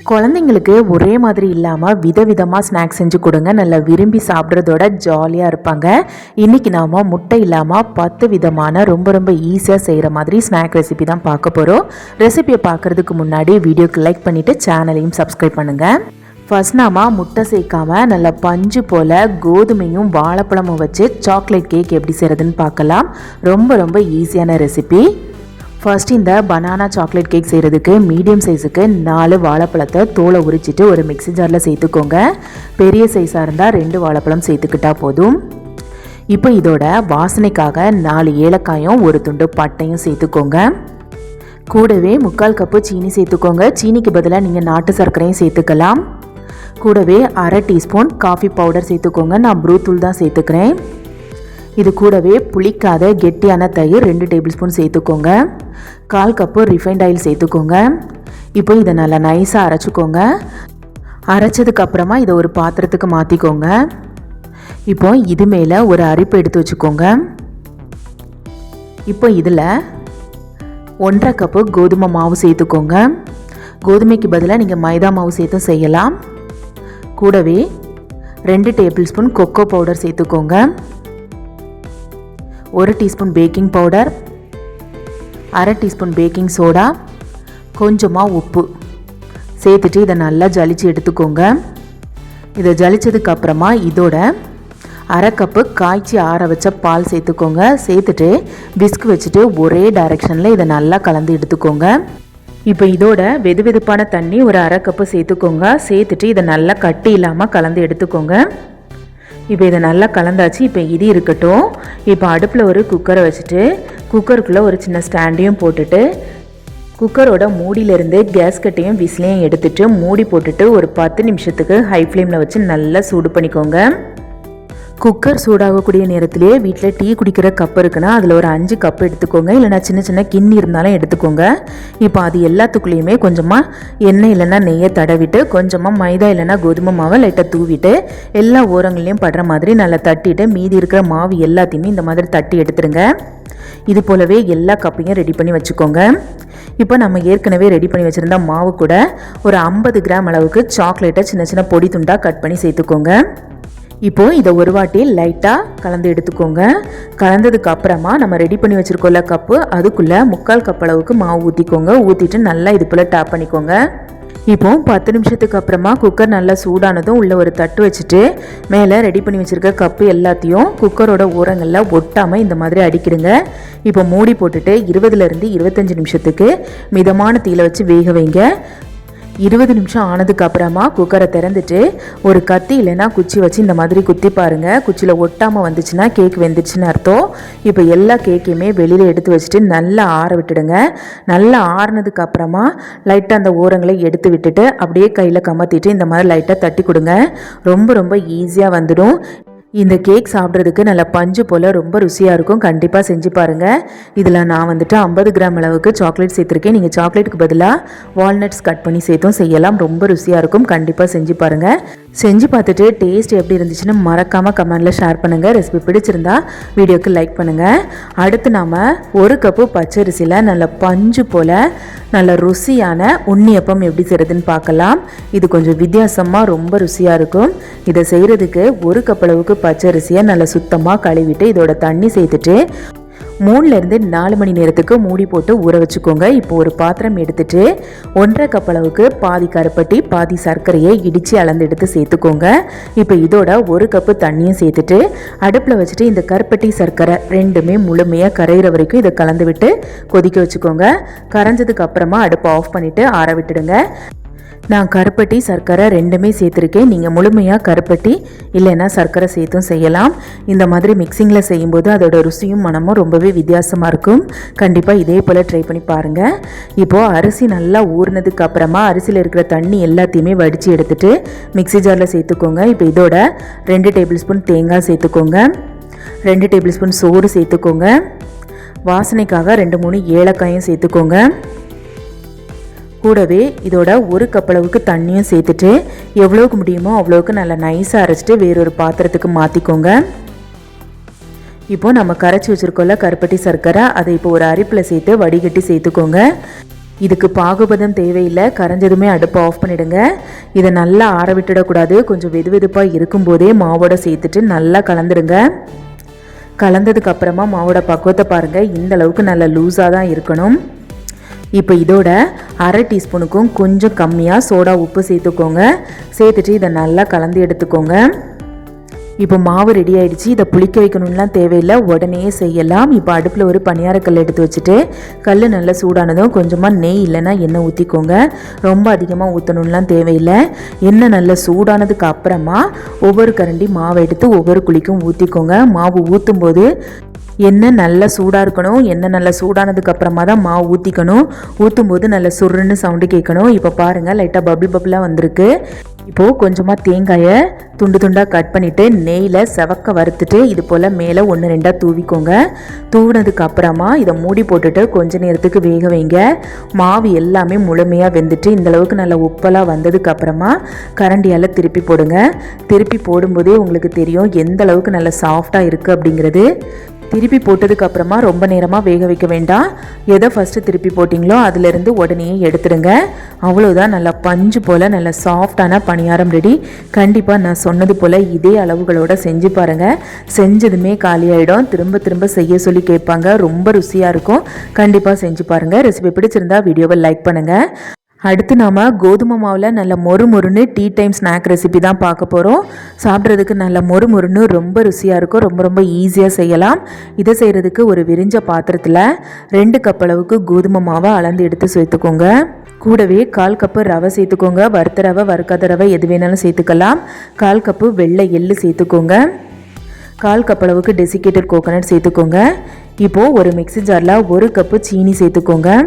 குழந்தைங்களுக்கு ஒரே மாதிரி இல்லாமல் விதவிதமாக ஸ்நாக்ஸ் செஞ்சு கொடுங்க. நல்லா விரும்பி சாப்பிட்றதோட ஜாலியாக இருப்பாங்க. இன்றைக்கி நாம் முட்டை இல்லாமல் 10 விதமான ரொம்ப ரொம்ப ஈஸியாக செய்கிற மாதிரி ஸ்நாக் ரெசிபி தான் பார்க்க போகிறோம். ரெசிபியை பார்க்குறதுக்கு முன்னாடி வீடியோக்கு லைக் பண்ணிவிட்டு சேனலையும் சப்ஸ்கிரைப் பண்ணுங்கள். ஃபர்ஸ்ட் நாம முட்டை சேர்க்காமல் நல்லா பஞ்சு போல் கோதுமையும் வாழைப்பழமும் வச்சு சாக்லேட் கேக் எப்படி செய்கிறதுன்னு பார்க்கலாம். ரொம்ப ரொம்ப ஈஸியான ரெசிபி. ஃபர்ஸ்ட் இந்த பனானா சாக்லேட் கேக் செய்கிறதுக்கு மீடியம் சைஸுக்கு 4 வாழைப்பழத்தை தோலை உரிச்சிட்டு ஒரு மிக்ஸி ஜாரில் சேர்த்துக்கோங்க. பெரிய சைஸாக இருந்தால் 2 வாழைப்பழம் சேர்த்துக்கிட்டால் போதும். இப்போ இதோட வாசனைக்காக 4 ஏலக்காயும் ஒரு துண்டு பட்டையும் சேர்த்துக்கோங்க. கூடவே 3/4 கப்பு சீனி சேர்த்துக்கோங்க. சீனிக்கு பதிலாக நீங்கள் நாட்டு சர்க்கரையும் சேர்த்துக்கலாம். கூடவே 1/2 டீஸ்பூன் காஃபி பவுடர் சேர்த்துக்கோங்க. நான் ப்ரூ தூள் தான் சேர்த்துக்கிறேன். இது கூடவே புளிக்காத கெட்டியான தயிர் 2 டேபிள் ஸ்பூன் சேர்த்துக்கோங்க. 1/4 கப்பு ரிஃபைண்ட் ஆயில் சேர்த்துக்கோங்க. இப்போ இதை நல்லா நைஸாக அரைச்சிக்கோங்க. அரைச்சதுக்கப்புறமா இதை ஒரு பாத்திரத்துக்கு மாற்றிக்கோங்க. இப்போ இது மேலே ஒரு அரிப்பு எடுத்து வச்சுக்கோங்க. இப்போ இதில் 1/2 கப்பு கோதுமை மாவு சேர்த்துக்கோங்க. கோதுமைக்கு பதிலாக நீங்கள் மைதா மாவு சேர்த்தும் செய்யலாம். கூடவே 2 டேபிள் ஸ்பூன் கொக்கோ பவுடர் சேர்த்துக்கோங்க. 1 teaspoon baking powder, 1/2 teaspoon baking soda, கொஞ்சமாக உப்பு சேர்த்துட்டு இதை நல்லா ஜலிச்சு எடுத்துக்கோங்க. இதை ஜலிச்சதுக்கப்புறமா இதோட 1/2 கப்பு காய்ச்சி ஆற வச்ச பால் சேர்த்துக்கோங்க. சேர்த்துட்டு விஸ்க் வச்சுட்டு ஒரே டைரெக்ஷனில் இதை நல்லா கலந்து எடுத்துக்கோங்க. இப்போ இதோட வெது வெதுப்பான தண்ணி ஒரு 1/2 கப்பு சேர்த்துக்கோங்க. சேர்த்துட்டு இதை நல்லா கட்டி இல்லாமல் கலந்து எடுத்துக்கோங்க. இப்போ இதை நல்லா கலந்தாச்சு. இப்போ இது இருக்கட்டும். இப்போ அடுப்பில் ஒரு குக்கரை வச்சுட்டு குக்கருக்குள்ளே ஒரு சின்ன ஸ்டாண்டையும் போட்டுட்டு குக்கரோட மூடியிலேருந்து கேஸ் கட்டையும் விசிலையும் எடுத்துட்டு மூடி போட்டுட்டு ஒரு 10 நிமிஷத்துக்கு ஹை ஃப்ளேமில் வச்சு நல்லா சூடு பண்ணிக்கோங்க. குக்கர் சூடாகக்கூடிய நேரத்திலே வீட்டில் டீ குடிக்கிற கப் இருக்குன்னா அதில் ஒரு 5 கப் எடுத்துக்கோங்க. இல்லைனா சின்ன சின்ன கிண்ணி இருந்தாலும் எடுத்துக்கோங்க. இப்போ அது எல்லாத்துக்குள்ளேயுமே கொஞ்சமாக எண்ணெய் இல்லைன்னா நெய்யை தடவிட்டு கொஞ்சமாக மைதா இல்லைன்னா கோதுமை மாவை லைட்டாக தூவிட்டு எல்லா ஓரங்கள்லையும் படுற மாதிரி நல்லா தட்டிட்டு மீதி இருக்கிற மாவு எல்லாத்தையுமே இந்த மாதிரி தட்டி எடுத்துருங்க. இது போலவே எல்லா கப்பையும் ரெடி பண்ணி வச்சுக்கோங்க. இப்போ நம்ம ஏற்கனவே ரெடி பண்ணி வச்சுருந்த மாவு கூட ஒரு 50 கிராம் அளவுக்கு சாக்லேட்டை சின்ன சின்ன பொடி துண்டாக கட் பண்ணி சேர்த்துக்கோங்க. இப்போது இதை ஒரு வாட்டி லைட்டாக கலந்து எடுத்துக்கோங்க. கலந்ததுக்கு அப்புறமா நம்ம ரெடி பண்ணி வச்சுருக்கோம்ல கப்பு, அதுக்குள்ளே 3/4 கப் அளவுக்கு மாவு ஊற்றிக்கோங்க. ஊற்றிட்டு நல்லா இது போல் டேப் பண்ணிக்கோங்க. இப்போது 10 நிமிஷத்துக்கு அப்புறமா குக்கர் நல்லா சூடானதும் உள்ளே ஒரு தட்டு வச்சுட்டு மேலே ரெடி பண்ணி வச்சுருக்க கப்பு எல்லாத்தையும் குக்கரோட ஓரங்களில் ஒட்டாமல் இந்த மாதிரி அடிக்கிடுங்க. இப்போ மூடி போட்டுட்டு 20லேருந்து 25 நிமிஷத்துக்கு மிதமான தீயில வச்சு வேக வைங்க. 20 நிமிஷம் ஆனதுக்கு அப்புறமா குக்கரை திறந்துட்டு ஒரு கத்தி இல்லைன்னா குச்சி வச்சு இந்த மாதிரி குத்தி பாருங்கள். குச்சியில் ஒட்டாமல் வந்துச்சுன்னா கேக் வெந்துச்சுன்னு அர்த்தம். இப்போ எல்லா கேக்கையுமே வெளியில் எடுத்து வச்சுட்டு நல்லா ஆற விட்டுடுங்க. நல்லா ஆறுனதுக்கு அப்புறமா லைட்டாக அந்த ஓரங்களை எடுத்து விட்டுட்டு அப்படியே கையில் கமத்திட்டு இந்த மாதிரி லைட்டாக தட்டி கொடுங்க. ரொம்ப ரொம்ப ஈஸியாக வந்துடும். இந்த கேக் சாப்பிட்றதுக்கு நல்லா பஞ்சு போல் ரொம்ப ருசியாக இருக்கும். கண்டிப்பாக செஞ்சு பாருங்கள். இதில் நான் வந்துட்டு 50 கிராம் அளவுக்கு சாக்லேட் சேர்த்துருக்கேன். நீங்கள் சாக்லேட்டுக்கு பதிலாக வால்நட்ஸ் கட் பண்ணி சேர்த்தும் செய்யலாம். ரொம்ப ருசியாக இருக்கும். கண்டிப்பாக செஞ்சு பாருங்கள். செஞ்சு பார்த்துட்டு டேஸ்ட் எப்படி இருந்துச்சுன்னு மறக்காமல் கமெண்டில் ஷேர் பண்ணுங்கள். ரெசிபி பிடிச்சிருந்தா வீடியோக்கு லைக் பண்ணுங்கள். அடுத்து நாம் 1 கப்பு பச்சரிசியில் நல்ல பஞ்சு போல் நல்ல ருசியான உண்ணியப்பம் எப்படி செய்கிறதுன்னு பார்க்கலாம். இது கொஞ்சம் வித்தியாசமாக ரொம்ப ருசியாக இருக்கும். இதை செய்கிறதுக்கு 1 கப் அளவுக்கு பச்சரிசியை நல்லா சுத்தமாக கழுவிட்டு இதோட தண்ணி சேர்த்துட்டு 3லேருந்து 4 மணி நேரத்துக்கு மூடி போட்டு ஊற வச்சுக்கோங்க. இப்போ ஒரு பாத்திரம் எடுத்துட்டு 1/2 கப் அளவுக்கு பாதி கருப்பட்டி பாதி சர்க்கரையை இடித்து அளந்து எடுத்து சேர்த்துக்கோங்க. இப்போ இதோட 1 கப்பு தண்ணியும் சேர்த்துட்டு அடுப்பில் வச்சுட்டு இந்த கருப்பட்டி சர்க்கரை ரெண்டுமே முழுமையாக கரையிற வரைக்கும் இதை கலந்து விட்டு கொதிக்க வச்சுக்கோங்க. கரைஞ்சதுக்கு அப்புறமா அடுப்பை ஆஃப் பண்ணிவிட்டு ஆற விட்டுடுங்க. நான் கருப்பட்டி சர்க்கரை ரெண்டுமே சேர்த்துருக்கேன். நீங்கள் முழுமையாக கருப்பட்டி இல்லைன்னா சர்க்கரை சேர்த்தும் செய்யலாம். இந்த மாதிரி மிக்சிங்கில் செய்யும்போது அதோட ருசியும் மனமும் ரொம்பவே வித்தியாசமாக இருக்கும். கண்டிப்பாக இதே போல் ட்ரை பண்ணி பாருங்கள். இப்போது அரிசி நல்லா ஊறினதுக்கு அப்புறமா அரிசியில் இருக்கிற தண்ணி எல்லாத்தையுமே வடித்து எடுத்துகிட்டு மிக்ஸி ஜாரில் சேர்த்துக்கோங்க. இப்போ இதோட 2 டேபிள் ஸ்பூன் தேங்காய் சேர்த்துக்கோங்க. 2 டேபிள் ஸ்பூன் சோறு சேர்த்துக்கோங்க. வாசனைக்காக 2-3 ஏலக்காயும் சேர்த்துக்கோங்க. கூடவே இதோட 1 கப் அளவுக்கு தண்ணியும் சேர்த்துட்டு எவ்வளோக்கு முடியுமோ அவ்வளோக்கு நல்லா நைஸாக அரைச்சிட்டு வேறொரு பாத்திரத்துக்கு மாற்றிக்கோங்க. இப்போது நம்ம கரைச்சி வச்சுருக்கோம்ல கருப்பட்டி சர்க்கரை, அதை இப்போ ஒரு அரிப்பில் சேர்த்து வடிகட்டி சேர்த்துக்கோங்க. இதுக்கு பாகுபதம் தேவையில்லை, கரைஞ்சதுமே அடுப்பை ஆஃப் பண்ணிவிடுங்க. இதை நல்லா ஆற விட்டுடக்கூடாது. கொஞ்சம் வெது வெதுப்பாக இருக்கும்போதே மாவோட சேர்த்துட்டு நல்லா கலந்துடுங்க. கலந்ததுக்கு அப்புறமா மாவோட பக்குவத்தை பாருங்கள். இந்த அளவுக்கு நல்லா லூஸாக தான் இருக்கணும். இப்போ இதோட அரை டீஸ்பூனுக்கும் கொஞ்சம் கம்மியாக சோடா உப்பு சேர்த்துக்கோங்க. சேர்த்துட்டு இதை நல்லா கலந்து எடுத்துக்கோங்க. இப்போ மாவு ரெடி ஆகிடுச்சு. இதை புளிக்க வைக்கணும்லாம் தேவையில்லை, உடனே செய்யலாம். இப்போ அடுப்பில் ஒரு பணியாரக்கல் எடுத்து வச்சுட்டு கல் நல்லா சூடானதும் கொஞ்சமாக நெய் இல்லைன்னா எண்ணெய் ஊற்றிக்கோங்க. ரொம்ப அதிகமாக ஊற்றணும்லாம் தேவையில்லை. எண்ணெய் நல்லா சூடானதுக்கு அப்புறமா ஒவ்வொரு கரண்டி மாவை எடுத்து ஒவ்வொரு குழிக்கும் ஊற்றிக்கோங்க. மாவு ஊற்றும் போது எண்ணெய் நல்லா சூடாக இருக்கணும். எண்ணெய் நல்லா சூடானதுக்கு அப்புறமா தான் மாவு ஊற்றிக்கணும். ஊற்றும் போது நல்லா சுருன்னு சவுண்டு கேட்கணும். இப்போ பாருங்கள், லைட்டாக பபிளாக வந்திருக்கு. இப்போது கொஞ்சமாக தேங்காயை துண்டு துண்டாக கட் பண்ணிவிட்டு நெய்யில் செவக்க வறுத்துட்டு இது போல் மேலே 1-2 தூவிக்கோங்க. தூவினதுக்கு அப்புறமா இதை மூடி போட்டுட்டு கொஞ்ச நேரத்துக்கு வேக வைங்க. மாவு எல்லாமே முழுமையாக வெந்துட்டு இந்தளவுக்கு நல்லா உப்பெல்லாம் வந்ததுக்கு அப்புறமா கரண்டியால் திருப்பி போடுங்க. திருப்பி போடும்போதே உங்களுக்கு தெரியும் எந்த அளவுக்கு நல்லா சாஃப்டாக இருக்குது அப்படிங்கிறது. திருப்பி போட்டதுக்கு அப்புறமா ரொம்ப நேரமாக வேக வைக்க வேண்டாம். எதை ஃபஸ்ட்டு திருப்பி போட்டிங்களோ அதிலிருந்து உடனே எடுத்துடுங்க. அவ்வளோதான், நல்லா பஞ்சு போல் நல்லா சாஃப்டான பணியாரம் ரெடி. கண்டிப்பாக நான் சொன்னது போல் இதே அளவுகளோடு செஞ்சு பாருங்கள். செஞ்சதுமே காலியாகிடும். திரும்ப திரும்ப செய்ய சொல்லி கேட்பாங்க. ரொம்ப ருசியாக இருக்கும். கண்டிப்பாக செஞ்சு பாருங்கள். ரெசிபி பிடிச்சிருந்தா வீடியோவை லைக் பண்ணுங்கள். அடுத்து நாம் கோதுமை மாவில் நல்ல மொறுன்னு டீ டைம் ஸ்நாக் ரெசிபி தான் பார்க்க போகிறோம். சாப்பிட்றதுக்கு நல்ல மொறுன்னு ரொம்ப ருசியாக இருக்கும். ரொம்ப ஈஸியாக செய்யலாம். இதை செய்கிறதுக்கு ஒரு விரிஞ்ச பாத்திரத்தில் 2 கப் அளவுக்கு கோதுமை மாவை அளந்து எடுத்து சேர்த்துக்கோங்க. கூடவே 1/4 கப்பு ரவை சேர்த்துக்கோங்க. வறுத்த ரவை, வறுக்காத ரவை எது வேணாலும் சேர்த்துக்கலாம். 1/4 கப்பு வெள்ளை எள்ளு சேர்த்துக்கோங்க. 1/4 கப் அளவுக்கு டெசிகேட்டட் கோகோனட் சேர்த்துக்கோங்க. இப்போது ஒரு மிக்ஸி ஜாரில் 1 கப்பு சீனி சேர்த்துக்கோங்க.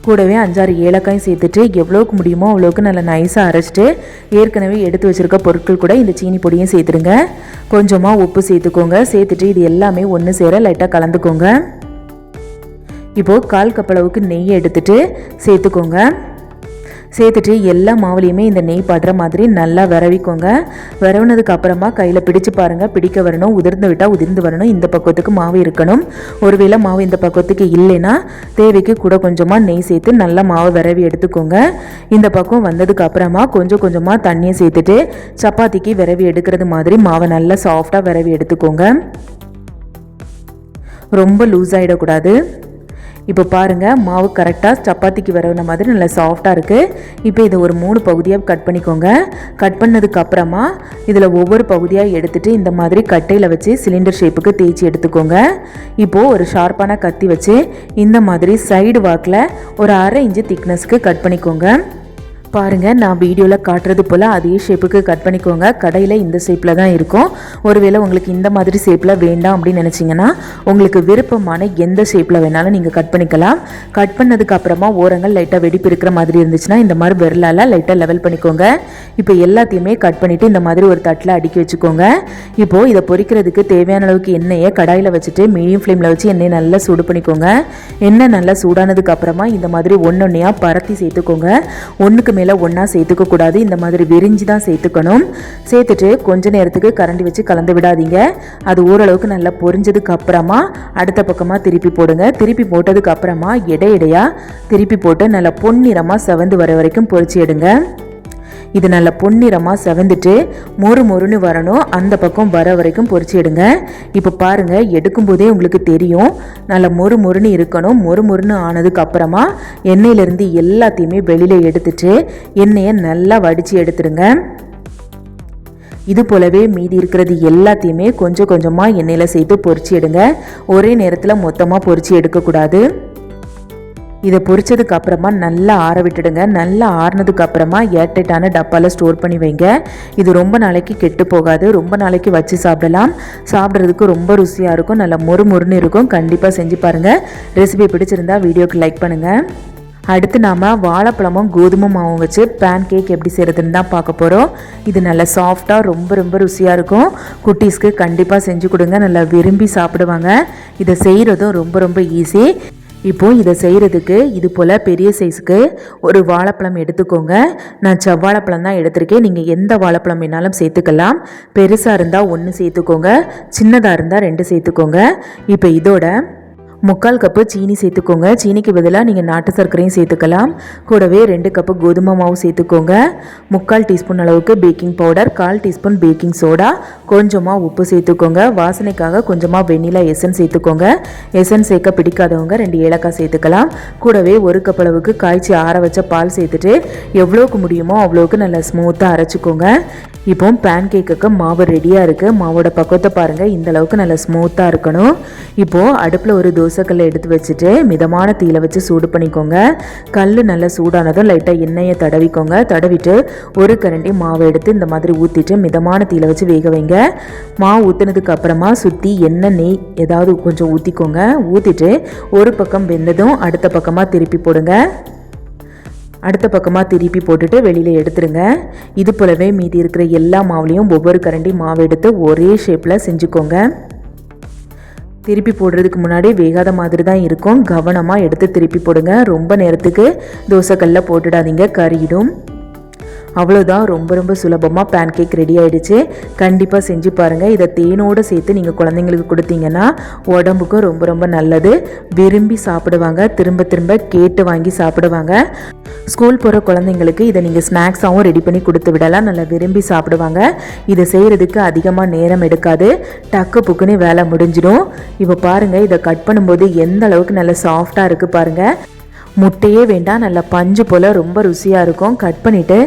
கூடவே 5-6 ஏலக்காயும் சேர்த்துட்டு எவ்வளோக்கு முடியுமோ அவ்வளோக்கு நல்லா நைஸாக அரைச்சிட்டு ஏற்கனவே எடுத்து வச்சுருக்க பொருட்கள் கூட இந்த சீனி பொடியும் சேர்த்துடுங்க. கொஞ்சமாக உப்பு சேர்த்துக்கோங்க. சேர்த்துட்டு இது எல்லாமே ஒன்று சேர லைட்டாக கலந்துக்கோங்க. இப்போது 1/4 கப் அளவுக்கு நெய் எடுத்துகிட்டு சேர்த்துக்கோங்க. சேர்த்துட்டு எல்லா மாவுலையுமே இந்த நெய் படுற மாதிரி நல்லா விரவிக்கோங்க. விரவுனதுக்கு அப்புறமா கையில் பிடிச்சு பாருங்கள். பிடிக்க வரணும், உதிர்ந்து விட்டால் உதிர்ந்து வரணும். இந்த பக்குவத்துக்கு மாவு இருக்கணும். ஒருவேளை மாவு இந்த பக்குவத்துக்கு இல்லைன்னா தேவைக்கு கூட கொஞ்சமாக நெய் சேர்த்து நல்லா மாவை விரவி எடுத்துக்கோங்க. இந்த பக்கம் வந்ததுக்கு அப்புறமா கொஞ்சமாக தண்ணியை சேர்த்துட்டு சப்பாத்திக்கு விரவி எடுக்கிறது மாதிரி மாவை நல்லா சாஃப்டாக விரவி எடுத்துக்கோங்க. ரொம்ப லூஸ் ஆகிடக்கூடாது. இப்போ பாருங்கள், மாவு கரெக்டாக சப்பாத்திக்கு வரவுன மாதிரி நல்லா சாஃப்டாக இருக்குது. இப்போ இதை ஒரு 3 பகுதியாக கட் பண்ணிக்கோங்க. கட் பண்ணதுக்கு அப்புறமா இதில் ஒவ்வொரு பகுதியாக எடுத்துகிட்டு இந்த மாதிரி கட்டையில் வச்சு சிலிண்டர் ஷேப்புக்கு தேய்ச்சி எடுத்துக்கோங்க. இப்போது ஒரு ஷார்ப்பான கத்தி வச்சு இந்த மாதிரி சைடு வாக்கில் ஒரு 1/2 இன்ச்சு திக்னஸ்க்கு கட் பண்ணிக்கோங்க. பாருங்கள், நான் வீடியோவில் காட்டுறது போல் அதே ஷேப்புக்கு கட் பண்ணிக்கோங்க. கடையில் இந்த ஷேப்பில் தான் இருக்கும். ஒருவேளை உங்களுக்கு இந்த மாதிரி ஷேப்பில் வேண்டாம் அப்படின்னு நினச்சிங்கன்னா உங்களுக்கு விருப்பமான எந்த ஷேப்பில் வேணாலும் நீங்கள் கட் பண்ணிக்கலாம். கட் பண்ணதுக்கு அப்புறமா ஓரங்கள் லைட்டாக வெடிப்பு இருக்கிற மாதிரி இருந்துச்சுன்னா இந்த மாதிரி விரலால் லைட்டாக லெவல் பண்ணிக்கோங்க. இப்போ எல்லாத்தையுமே கட் பண்ணிவிட்டு இந்த மாதிரி ஒரு தட்டில் அடுக்கி வச்சுக்கோங்க. இப்போது இதை பொரிக்கிறதுக்கு தேவையான அளவுக்கு எண்ணெயை கடாயில் வச்சுட்டு மீடியம் ஃப்ளேமில் வச்சு எண்ணெயை நல்லா சூடு பண்ணிக்கோங்க. எண்ணெய் நல்லா சூடானதுக்கு அப்புறமா இந்த மாதிரி ஒன்றொன்னையாக பரத்தி சேர்த்துக்கோங்க. ஒன்றுக்கு மேலே ஒன்றா சேர்த்துக்க கூடாது. இந்த மாதிரி விரிஞ்சு தான் சேர்த்துக்கணும். சேர்த்துட்டு கொஞ்ச நேரத்துக்கு கரண்டி வச்சு கலந்து விடாதீங்க. அது ஓரளவுக்கு நல்லா பொரிஞ்சதுக்கு அப்புறமா அடுத்த பக்கமாக திருப்பி போடுங்க. திருப்பி போட்டதுக்கு அப்புறமா இடையிடையா திருப்பி போட்டு நல்லா பொன்னிறமாக செவந்து வர வரைக்கும் பொரிச்சு எடுங்க. இது நல்லா பொன்னிறமாக செவந்துட்டு மொறுன்னு வரணும். அந்த பக்கம் வர வரைக்கும் பொரிச்சு எடுங்க. இப்போ பாருங்கள், எடுக்கும்போதே உங்களுக்கு தெரியும் நல்லா மொறுன்னு இருக்கணும். மொறுன்னு ஆனதுக்கு அப்புறமா எண்ணெயிலேருந்து எல்லாத்தையுமே வெளியில் எடுத்துட்டு எண்ணெயை நல்லா வடித்து எடுத்துருங்க. இது போலவே மீதி இருக்கிறது எல்லாத்தையுமே கொஞ்சமாக எண்ணெயில் சேர்த்து பொரிச்சு எடுங்க. ஒரே நேரத்தில் மொத்தமாக பொரிச்சு எடுக்கக்கூடாது. இதை பொரிச்சதுக்கு அப்புறமா நல்லா ஆற விட்டுடுங்க. நல்லா ஆறுனதுக்கு அப்புறமா ஏர்டைட்டான டப்பாவில் ஸ்டோர் பண்ணி வைங்க. இது ரொம்ப நாளைக்கு கெட்டு போகாது. ரொம்ப நாளைக்கு வச்சு சாப்பிடலாம். சாப்பிட்றதுக்கு ரொம்ப ருசியாக இருக்கும். நல்லா மொறுன்னு இருக்கும். கண்டிப்பாக செஞ்சு பாருங்கள். ரெசிபி பிடிச்சிருந்தா வீடியோக்கு லைக் பண்ணுங்கள். அடுத்து நாம் வாழைப்பழமும் கோதுமை மாவும் வச்சு பேன் கேக் எப்படி செய்கிறதுன்னு தான் பார்க்க போகிறோம். இது நல்லா சாஃப்டாக ரொம்ப ருசியாக இருக்கும். குட்டீஸ்க்கு கண்டிப்பாக செஞ்சு கொடுங்க. நல்லா விரும்பி சாப்பிடுவாங்க. இதை செய்கிறதும் ரொம்ப ஈஸி. இப்போது இதை செய்கிறதுக்கு இது போல் பெரிய சைஸுக்கு ஒரு வாழைப்பழம் எடுத்துக்கோங்க. நான் செவ்வாழைப்பழம் தான் எடுத்திருக்கேன். நீங்கள் எந்த வாழைப்பழம் வேணாலும் சேர்த்துக்கலாம். பெருசாக இருந்தால் 1 சேர்த்துக்கோங்க, சின்னதாக இருந்தால் 2 சேர்த்துக்கோங்க. இப்போ இதோட 3/4 கப்பு சீனி சேர்த்துக்கோங்க. சீனிக்கு பதிலாக நீங்கள் நாட்டு சர்க்கரையும் சேர்த்துக்கலாம். கூடவே 2 கப்பு கோதுமை மாவு சேர்த்துக்கோங்க. 3/4 டீஸ்பூன் அளவுக்கு baking powder, 1/4 teaspoon baking soda, கொஞ்சமாக உப்பு சேர்த்துக்கோங்க. வாசனைக்காக கொஞ்சமாக வெண்ணிலா எசன்ஸ் சேர்த்துக்கோங்க. எசன்ஸ் சேர்க்க பிடிக்காதவங்க 2 ஏலக்காய் சேர்த்துக்கலாம். கூடவே 1 கப் அளவுக்கு காய்ச்சி ஆற வச்ச பால் சேர்த்துட்டு எவ்வளோக்கு முடியுமோ அவ்வளோக்கு நல்லா ஸ்மூத்தாக அரைச்சிக்கோங்க. இப்போ பேன் கேக்குக்கு மாவு ரெடியாக இருக்குது. மாவோட பக்குவத்தை பாருங்கள், இந்த அளவுக்கு நல்லா ஸ்மூத்தாக இருக்கணும். இப்போது அடுப்பில் ஒரு தோசைக்கல்லை எடுத்து வச்சுட்டு மிதமான தீயில வச்சு சூடு பண்ணிக்கோங்க. கல் நல்லா சூடானதும் லைட்டாக எண்ணெயை தடவிக்கோங்க. தடவிட்டு ஒரு கரண்டி மாவை எடுத்து இந்த மாதிரி ஊற்றிட்டு மிதமான தீயில வச்சு வேக வைங்க. மாவு ஊற்றினதுக்கு அப்புறமா சுற்றி எண்ணெய் நெய் ஏதாவது கொஞ்சம் ஊற்றிக்கோங்க. ஊற்றிட்டு ஒரு பக்கம் வெந்ததும் அடுத்த பக்கமாக திருப்பி போடுங்க. அடுத்த பக்கமாக திருப்பி போட்டுட்டு வெளியில் எடுத்துருங்க. இது போலவே மீதி இருக்கிற எல்லா மாவுலேயும் ஒவ்வொரு கரண்டி மாவு எடுத்து ஒரே ஷேப்பில் செஞ்சுக்கோங்க. திருப்பி போடுறதுக்கு முன்னாடி வேகாத மாதிரி தான் இருக்கும். கவனமாக எடுத்து திருப்பி போடுங்க. ரொம்ப நேரத்துக்கு தோசைக்கல்ல போட்டுடாதீங்க, கறியிடும். அவ்வளோதான், ரொம்ப ரொம்ப சுலபமாக பேன் கேக் ரெடி ஆகிடுச்சு. கண்டிப்பாக செஞ்சு பாருங்கள். இதை தேனோடு சேர்த்து நீங்கள் குழந்தைங்களுக்கு கொடுத்தீங்கன்னா உடம்புக்கும் ரொம்ப ரொம்ப நல்லது. விரும்பி சாப்பிடுவாங்க, திரும்ப திரும்ப கேட்டு வாங்கி சாப்பிடுவாங்க. ஸ்கூல் போகிற குழந்தைங்களுக்கு இதை நீங்கள் ஸ்நாக்ஸாகவும் ரெடி பண்ணி கொடுத்து விடலாம். நல்லா விரும்பி சாப்பிடுவாங்க. இதை செய்கிறதுக்கு அதிகமாக நேரம் எடுக்காது, டக்கு புக்குன்னு வேலை முடிஞ்சிடும். இப்போ பாருங்கள், இதை கட் பண்ணும்போது எந்த அளவுக்கு நல்லா சாஃப்டாக இருக்குது பாருங்கள். முட்டையே வேண்டாம், நல்லா பஞ்சு போல் ரொம்ப ருசியாக இருக்கும். கட் பண்ணிவிட்டு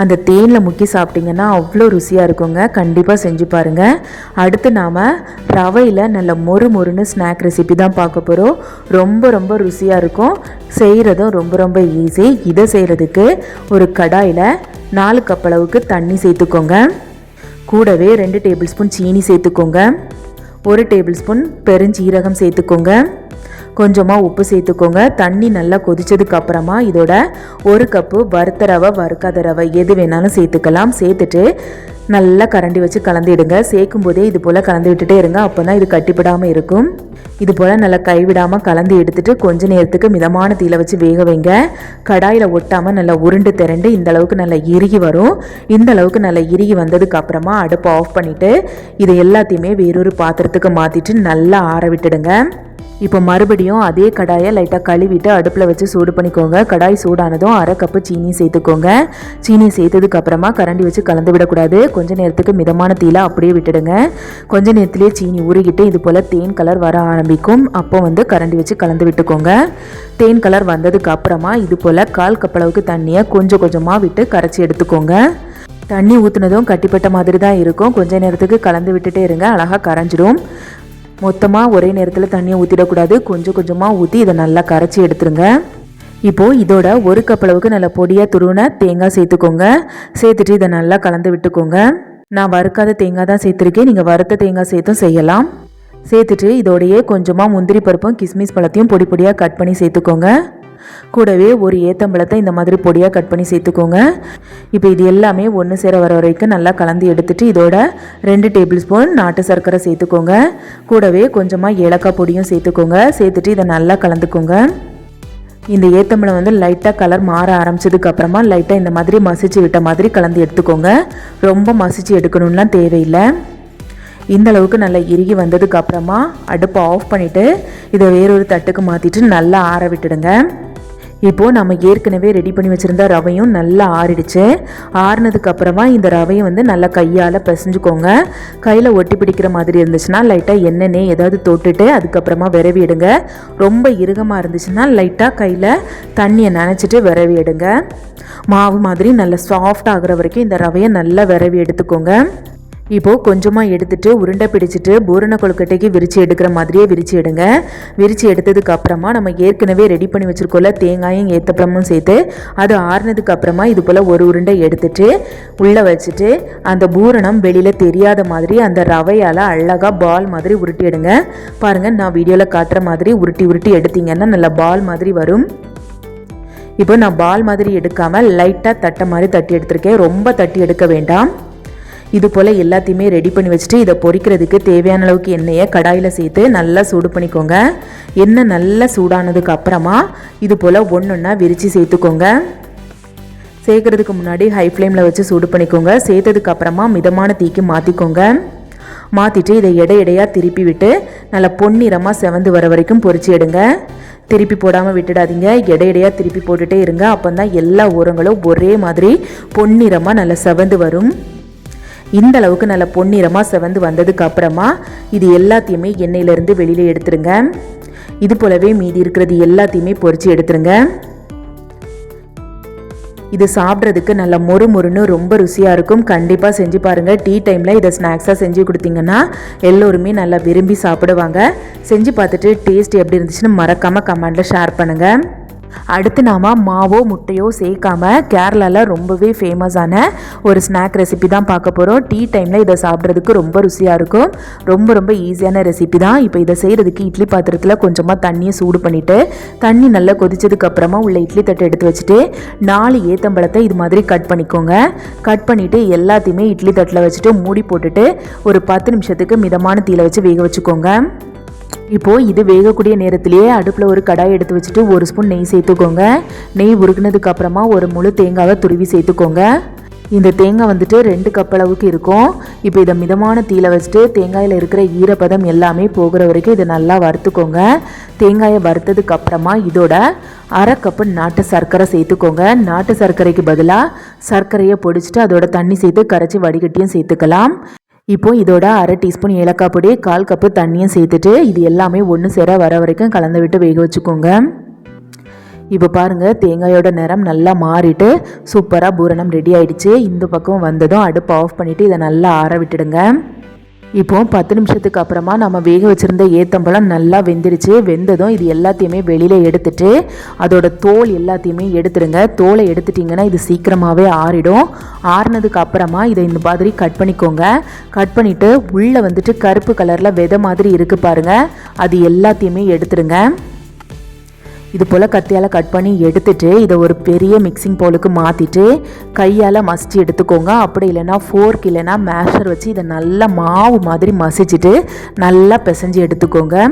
அந்த தேனில் முக்கி சாப்பிட்டிங்கன்னா அவ்வளோ ருசியாக இருக்குங்க. கண்டிப்பாக செஞ்சு பாருங்கள். அடுத்து நாம் ரவையில் நல்ல மொறு மொறுன்னு ஸ்நாக் ரெசிபி தான் பார்க்க போகிறோம். ரொம்ப ரொம்ப ருசியாக இருக்கும். செய்கிறதும் ரொம்ப ரொம்ப ஈஸி. இதை செய்கிறதுக்கு ஒரு கடாயில் 4 கப் அளவுக்கு தண்ணி சேர்த்துக்கோங்க. கூடவே 2 டேபிள் ஸ்பூன் சீனி சேர்த்துக்கோங்க. 1 டேபிள் ஸ்பூன் பெருஞ்சீரகம் சேர்த்துக்கோங்க. கொஞ்சமாக உப்பு சேர்த்துக்கோங்க. தண்ணி நல்லா கொதிச்சதுக்கு அப்புறமா இதோட 1 கப்பு வறுத்த ரவை, வறுக்காத ரவை எது வேணாலும் சேர்த்துக்கலாம். சேர்த்துட்டு நல்லா கரண்டி வச்சு கலந்துடுங்க. சேர்க்கும் போதே இது போல் கலந்து விட்டுட்டே இருங்க. அப்போ தான் இது கட்டிப்படாமல் இருக்கும். இது போல் நல்லா கைவிடாமல் கலந்து எடுத்துட்டு கொஞ்ச நேரத்துக்கு மிதமான தீயில வச்சு வேக வைங்க. கடாயில் ஒட்டாமல் நல்லா உருண்டு திரண்டு இந்த அளவுக்கு நல்லா இறுகி வரும். இந்த அளவுக்கு நல்லா இறுகி வந்ததுக்கு அப்புறமா அடுப்பை ஆஃப் பண்ணிவிட்டு இதை எல்லாத்தையுமே வேறொரு பாத்திரத்துக்கு மாற்றிட்டு நல்லா ஆற விட்டுடுங்க. இப்போ மறுபடியும் அதே கடாயை லைட்டாக கழுவிட்டு அடுப்பில் வச்சு சூடு பண்ணிக்கோங்க. கடாய் சூடானதும் 1/2 கப்பு சீனி சேர்த்துக்கோங்க. சீனி சேர்த்ததுக்கு அப்புறமா கரண்டி வச்சு கலந்து விடக்கூடாது. கொஞ்சம் நேரத்துக்கு மிதமான தீயில அப்படியே விட்டுடுங்க. கொஞ்சம் நேரத்துலேயே சீனி உருகிட்டு இது போல் தேன் கலர் வர ஆரம்பிக்கும். அப்போ கரண்டி வச்சு கலந்து விட்டுக்கோங்க. தேன் கலர் வந்ததுக்கு அப்புறமா இது போல் 1/4 கப் அளவுக்கு தண்ணியை கொஞ்சம் கொஞ்சமாக விட்டு கரைச்சி எடுத்துக்கோங்க. தண்ணி ஊற்றுனதும் கட்டிப்பட்ட மாதிரி தான் இருக்கும். கொஞ்சம் நேரத்துக்கு கலந்து விட்டுட்டே இருங்க, அழகாக கரைஞ்சிடும். மொத்தமாக ஒரே நேரத்தில் தண்ணியை ஊற்றிடக்கூடாது. கொஞ்சம் கொஞ்சமாக ஊற்றி இதை நல்லா கரைச்சி எடுத்துருங்க. இப்போது இதோட 1 கப் அளவுக்கு நல்லா பொடியாக துருவின தேங்காய் சேர்த்துக்கோங்க. சேர்த்துட்டு இதை நல்லா கலந்து விட்டுக்கோங்க. நான் வறுக்காத தேங்காய் தான் சேர்த்துருக்கேன், நீங்கள் வறுத்த தேங்காய் சேர்த்தும் செய்யலாம். சேர்த்துட்டு இதோடையே கொஞ்சமாக முந்திரி பருப்பும் கிஸ்மிஸ் பழத்தையும் பொடி பொடியாக கட் பண்ணி சேர்த்துக்கோங்க. கூடவே ஒரு ஏத்தம்பழத்தை இந்த மாதிரி பொடியாக கட் பண்ணி சேர்த்துக்கோங்க. இப்போ இது எல்லாமே ஒன்று சேர வர வரைக்கும் நல்லா கலந்து எடுத்துட்டு இதோட 2 டேபிள் ஸ்பூன் நாட்டு சர்க்கரை சேர்த்துக்கோங்க. கூடவே கொஞ்சமாக ஏலக்காய் பொடியும் சேர்த்துக்கோங்க. சேர்த்துட்டு இதை நல்லா கலந்துக்கோங்க. இந்த ஏத்தம்பழம் லைட்டாக கலர் மாற ஆரம்பிச்சதுக்கு அப்புறமா லைட்டாக இந்த மாதிரி மசிச்சு விட்ட மாதிரி கலந்து எடுத்துக்கோங்க. ரொம்ப மசிச்சு எடுக்கணும்லாம் தேவையில்லை. இந்த அளவுக்கு நல்லா இறுகி வந்ததுக்கு அப்புறமா அடுப்பை ஆஃப் பண்ணிவிட்டு இதை வேறொரு தட்டுக்கு மாற்றிட்டு நல்லா ஆற விட்டுடுங்க. இப்போது நம்ம ஏற்கனவே ரெடி பண்ணி வச்சுருந்த ரவையும் நல்லா ஆறிடுச்சு. ஆறினதுக்கு அப்புறமா இந்த ரவையை நல்லா கையால் பிசைஞ்சுக்கோங்க. கையில் ஒட்டி பிடிக்கிற மாதிரி இருந்துச்சுன்னா லைட்டாக எண்ணெய் ஏதாவது தொட்டுட்டு அதுக்கப்புறமா விரவி எடுங்க. ரொம்ப இறுகமாக இருந்துச்சுன்னா லைட்டாக கையில் தண்ணியை நனைச்சிட்டு விரவி எடுங்க. மாவு மாதிரி நல்லா சாஃப்ட் ஆகிற வரைக்கும் இந்த ரவையை நல்லா விரவி எடுத்துக்கோங்க. இப்போது கொஞ்சமாக எடுத்துகிட்டு உருண்டை பிடிச்சிட்டு பூரண கொழுக்கட்டைக்கு விரித்து எடுக்கிற மாதிரியே விரித்து எடுங்க. விரித்து எடுத்ததுக்கு அப்புறமா நம்ம ஏற்கனவே ரெடி பண்ணி வச்சுருக்கோம்ல தேங்காயும் ஏத்தப்பழமும் சேர்த்து அது ஆறுனதுக்கு அப்புறமா இது போல் ஒரு உருண்டை எடுத்துட்டு உள்ளே வச்சுட்டு அந்த பூரணம் வெளியில் தெரியாத மாதிரி அந்த ரவையால் அழகாக பால் மாதிரி உருட்டி எடுங்க. பாருங்கள், நான் வீடியோவில் காட்டுற மாதிரி உருட்டி உருட்டி எடுத்தீங்கன்னா நல்லா பால் மாதிரி வரும். இப்போ நான் பால் மாதிரி எடுக்காமல் லைட்டாக தட்டை மாதிரி தட்டி எடுத்திருக்கேன். ரொம்ப தட்டி எடுக்க வேண்டாம். இது போல் எல்லாத்தையுமே ரெடி பண்ணி வச்சுட்டு இதை பொரிக்கிறதுக்கு தேவையான அளவுக்கு எண்ணெயை கடாயில் சேர்த்து நல்லா சூடு பண்ணிக்கோங்க. எண்ணெய் நல்லா சூடானதுக்கு அப்புறமா இது போல் ஒன்றொன்னா விரித்து சேர்த்துக்கோங்க. சேர்க்கறதுக்கு முன்னாடி ஹை ஃப்ளேமில் வச்சு சூடு பண்ணிக்கோங்க. சேர்த்ததுக்கு அப்புறமா மிதமான தீக்கு மாற்றிக்கோங்க. மாற்றிட்டு இதை எடையாக திருப்பி விட்டு நல்லா பொன்னிறமாக செவந்து வர வரைக்கும் பொரிச்சு எடுங்க. திருப்பி போடாமல் விட்டுடாதீங்க, எடையாக திருப்பி போட்டுகிட்டே இருங்க. அப்போ தான் எல்லா ஓரங்களும் ஒரே மாதிரி பொன்னிறமாக நல்லா செவந்து வரும். இந்த அளவுக்கு நல்ல பொன்னிறமாக செவந்து வந்ததுக்கு அப்புறமா இது எல்லாத்தையுமே எண்ணெயிலேருந்து வெளியில் எடுத்துருங்க. இது போலவே மீதி இருக்கிறது எல்லாத்தையுமே பொரிச்சு எடுத்துருங்க. இது சாப்பிட்றதுக்கு நல்ல மொறு மொறுன்னு ரொம்ப ருசியாக இருக்கும். கண்டிப்பாக செஞ்சு பாருங்கள். டீ டைமில் இதை ஸ்நாக்ஸாக செஞ்சு கொடுத்தீங்கன்னா எல்லோருமே நல்லா விரும்பி சாப்பிடுவாங்க. செஞ்சு பார்த்துட்டு டேஸ்ட் எப்படி இருந்துச்சுன்னு மறக்காமல் கமெண்டில் ஷேர் பண்ணுங்கள். அடுத்து நாம் மாவோ முட்டையோ சேர்க்காம கேரளாவில் ரொம்பவே ஃபேமஸான ஒரு ஸ்நாக் ரெசிபி தான் பார்க்க போகிறோம். டீ டைமில் இதை சாப்பிட்றதுக்கு ரொம்ப ருசியாக இருக்கும். ரொம்ப ஈஸியான ரெசிபி தான். இப்போ இதை செய்கிறதுக்கு இட்லி பாத்திரத்தில் கொஞ்சமாக தண்ணியை சூடு பண்ணிவிட்டு தண்ணி நல்லா கொதிச்சதுக்கப்புறமா உள்ள இட்லி தட்டை எடுத்து வச்சுட்டு 4 ஏத்தம்பழத்தை இது மாதிரி கட் பண்ணிக்கோங்க. கட் பண்ணிவிட்டு எல்லாத்தையுமே இட்லி தட்டில் வச்சுட்டு மூடி போட்டுட்டு ஒரு 10 நிமிஷத்துக்கு மிதமான தீயில வச்சு வேக வச்சுக்கோங்க. இப்போது இது வேகக்கூடிய நேரத்திலேயே அடுப்பில் ஒரு கடாய் எடுத்து வச்சுட்டு 1 ஸ்பூன் நெய் சேர்த்துக்கோங்க. நெய் உருகுனதுக்கு அப்புறமா ஒரு முழு தேங்காவை துருவி சேர்த்துக்கோங்க. இந்த தேங்காய் வந்துட்டு 2 கப் அளவுக்கு இருக்கும். இப்போ இதை மிதமான தீயில வச்சுட்டு தேங்காயில் இருக்கிற ஈரப்பதம் எல்லாமே போகிற வரைக்கும் இதை நல்லா வறுத்துக்கோங்க. தேங்காயை வறுத்ததுக்கு அப்புறமா இதோட 1/2 கப்பு நாட்டு சர்க்கரை சேர்த்துக்கோங்க. நாட்டு சர்க்கரைக்கு பதிலாக சர்க்கரையை பொடிச்சிட்டு அதோட தண்ணி சேர்த்து கரைச்சி வடிகட்டியும் சேர்த்துக்கலாம். இப்போது இதோட 1/2 டீஸ்பூன் ஏலக்காய் பொடி, 1/4 கப்பு தண்ணியும் சேர்த்துட்டு இது எல்லாமே ஒன்று சேர வர வரைக்கும் கலந்து விட்டு வேக வச்சுக்கோங்க. இப்போ பாருங்கள், தேங்காயோட நிறம் நல்லா மாறிட்டு சூப்பராக பூரணம் ரெடி ஆகிடுச்சு. இந்த பக்கம் வந்ததும் அடுப்பை ஆஃப் பண்ணிவிட்டு இதை நல்லா ஆற விட்டுடுங்க. இப்போது 10 நிமிஷத்துக்கு அப்புறமா நம்ம வேக வச்சுருந்த ஏத்தம்பழம் நல்லா வெந்துருச்சு. வெந்ததும் இது எல்லாத்தையுமே வெளியில் எடுத்துட்டு அதோட தோல் எல்லாத்தையுமே எடுத்துருங்க. தோலை எடுத்துட்டிங்கன்னா இது சீக்கிரமாகவே ஆறிடும். ஆறினதுக்கு அப்புறமா இதை இந்த மாதிரி கட் பண்ணிக்கோங்க. கட் பண்ணிவிட்டு உள்ளே வந்துட்டு கருப்பு கலரில் விதை மாதிரி இருக்குது பாருங்கள், அது எல்லாத்தையுமே எடுத்துருங்க. இது போல் கத்தியால் கட் பண்ணி எடுத்துட்டு இதை ஒரு பெரிய மிக்சிங் பவுலுக்கு மாற்றிட்டு கையால் மசிச்சு எடுத்துக்கோங்க. அப்படி இல்லைன்னா ஃபோர்க் இல்லைன்னா மேஷர் வச்சு இதை நல்லா மாவு மாதிரி மசிச்சுட்டு நல்லா பிசைஞ்சு எடுத்துக்கோங்க.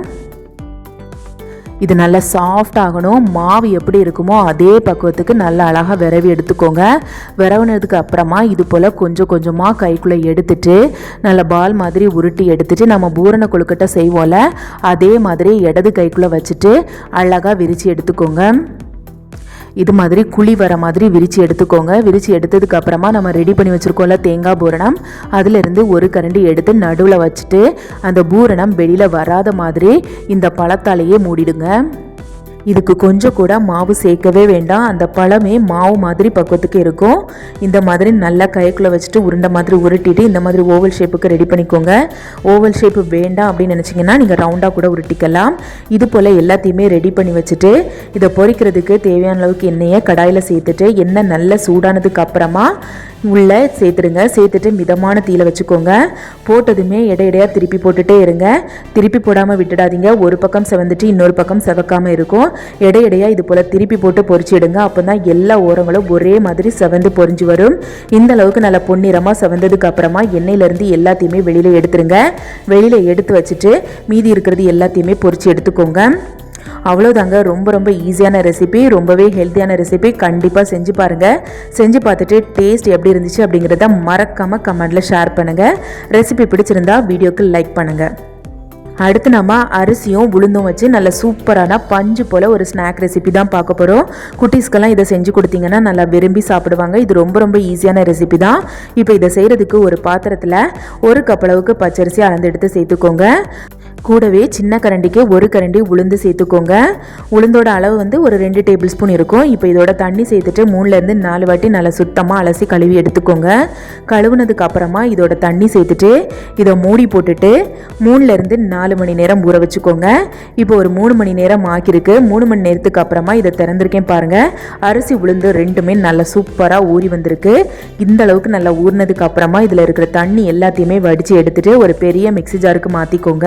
இது நல்லா சாஃப்ட் ஆகணும். மாவு எப்படி இருக்குமோ அதே பக்குவத்துக்கு நல்லா அழகாக விரவி எடுத்துக்கோங்க. விரவுனதுக்கு அப்புறமா இது போல் கொஞ்சம் கொஞ்சமாக கைக்குள்ளே எடுத்துட்டு நல்லா பால் மாதிரி உருட்டி எடுத்துட்டு நம்ம பூரண கொழுக்கட்டை செய்வோம்ல அதே மாதிரி இடது கைக்குள்ளே வச்சுட்டு அழகாக விரித்து எடுத்துக்கோங்க. இது மாதிரி குழி வர மாதிரி விரித்து எடுத்துக்கோங்க. விரித்து எடுத்ததுக்கு அப்புறமா நம்ம ரெடி பண்ணி வச்சுருக்கோம்ல தேங்காய் பூரணம், அதிலிருந்து ஒரு கரண்டி எடுத்து நடுவில் வச்சுட்டு அந்த பூரணம் வெளியில் வராத மாதிரி இந்த பழத்தாலேயே மூடிடுங்க. இதுக்கு கொஞ்சம் கூட மாவு சேர்க்கவே வேண்டாம். அந்த பழமே மாவு மாதிரி பக்குவத்துக்கு இருக்கும். இந்த மாதிரி நல்லா கைக்குள்ளே வச்சுட்டு உருண்டை மாதிரி உருட்டிட்டு இந்த மாதிரி ஓவல் ஷேப்புக்கு ரெடி பண்ணிக்கோங்க. ஓவல் ஷேப்பு வேண்டாம் அப்படின்னு நினச்சிங்கன்னா நீங்கள் ரவுண்டாக கூட உருட்டிக்கலாம். இது போல் எல்லாத்தையுமே ரெடி பண்ணி வச்சுட்டு இதை பொரிக்கிறதுக்கு தேவையான அளவுக்கு எண்ணெயை கடாயில் சேர்த்துட்டு எண்ணெய் நல்லா சூடானதுக்கு அப்புறமா உள்ளே சேர்த்துடுங்க. சேர்த்துட்டு மிதமான தீயில வச்சுக்கோங்க. போட்டதுமே இடையிடையாக திருப்பி போட்டுகிட்டே இருங்க. திருப்பி போடாமல் விட்டுடாதீங்க. ஒரு பக்கம் செவந்துட்டு இன்னொரு பக்கம் செவக்காமல் இருக்கும். இடையிடையாக இது போல் திருப்பி போட்டு பொரிச்சிடுங்க. அப்போ தான் எல்லா ஓரங்களும் ஒரே மாதிரி செவந்து பொரிஞ்சு வரும். இந்த அளவுக்கு நல்லா பொன்னிறமாக செவந்ததுக்கு அப்புறமா எண்ணெயிலேருந்து எல்லாத்தையுமே வெளியில் எடுத்துருங்க. வெளியில் எடுத்து வச்சுட்டு மீதி இருக்கிறது எல்லாத்தையுமே பொரிச்சு எடுத்துக்கோங்க. அவ்வளோதாங்க. ரொம்ப ஈஸியான ரெசிபி, ரொம்பவே ஹெல்த்தியான ரெசிபி. கண்டிப்பாக செஞ்சு பாருங்கள். செஞ்சு பார்த்துட்டு டேஸ்ட் எப்படி இருந்துச்சு அப்படிங்கிறத மறக்காமல் கமெண்டில் ஷேர் பண்ணுங்கள். ரெசிபி பிடிச்சிருந்தா வீடியோக்கு லைக் பண்ணுங்கள். அடுத்து நம்ம அரிசியும் உளுந்தும் வச்சு நல்ல சூப்பரான பஞ்சு போல் ஒரு ஸ்நாக் ரெசிபி தான் பார்க்க போகிறோம். குட்டீஸ்க்கெல்லாம் இதை செஞ்சு கொடுத்தீங்கன்னா நல்லா விரும்பி சாப்பிடுவாங்க. இது ரொம்ப ஈஸியான ரெசிபி தான். இப்போ இதை செய்கிறதுக்கு ஒரு பாத்திரத்தில் 1 கப் அளவுக்கு பச்சரிசி அளந்து எடுத்து சேர்த்துக்கோங்க. கூடவே சின்ன கரண்டிக்கு 1 கரண்டி உளுந்து சேர்த்துக்கோங்க. உளுந்தோட அளவு வந்து ஒரு 2 டேபிள் ஸ்பூன் இருக்கும். இப்போ இதோட தண்ணி சேர்த்துட்டு 3லேருந்து 4 வாட்டி நல்லா சுத்தமாக அலசி கழுவி எடுத்துக்கோங்க. கழுவுனதுக்கு அப்புறமா இதோட தண்ணி சேர்த்துட்டு இதை மூடி போட்டுட்டு 3லேருந்து 4 மணி நேரம் ஊற வச்சுக்கோங்க. இப்போ ஒரு 3 மணி நேரம் ஆக்கிருக்கு. 3 மணி நேரத்துக்கு அப்புறமா இதை திறந்திருக்கேன் பாருங்கள். அரிசி உளுந்து ரெண்டுமே நல்லா சூப்பராக ஊறி வந்திருக்கு. இந்த அளவுக்கு நல்லா ஊறினதுக்கு அப்புறமா இதில் இருக்கிற தண்ணி எல்லாத்தையுமே வடித்து எடுத்துட்டு ஒரு பெரிய மிக்ஸி ஜாருக்கு மாற்றிக்கோங்க.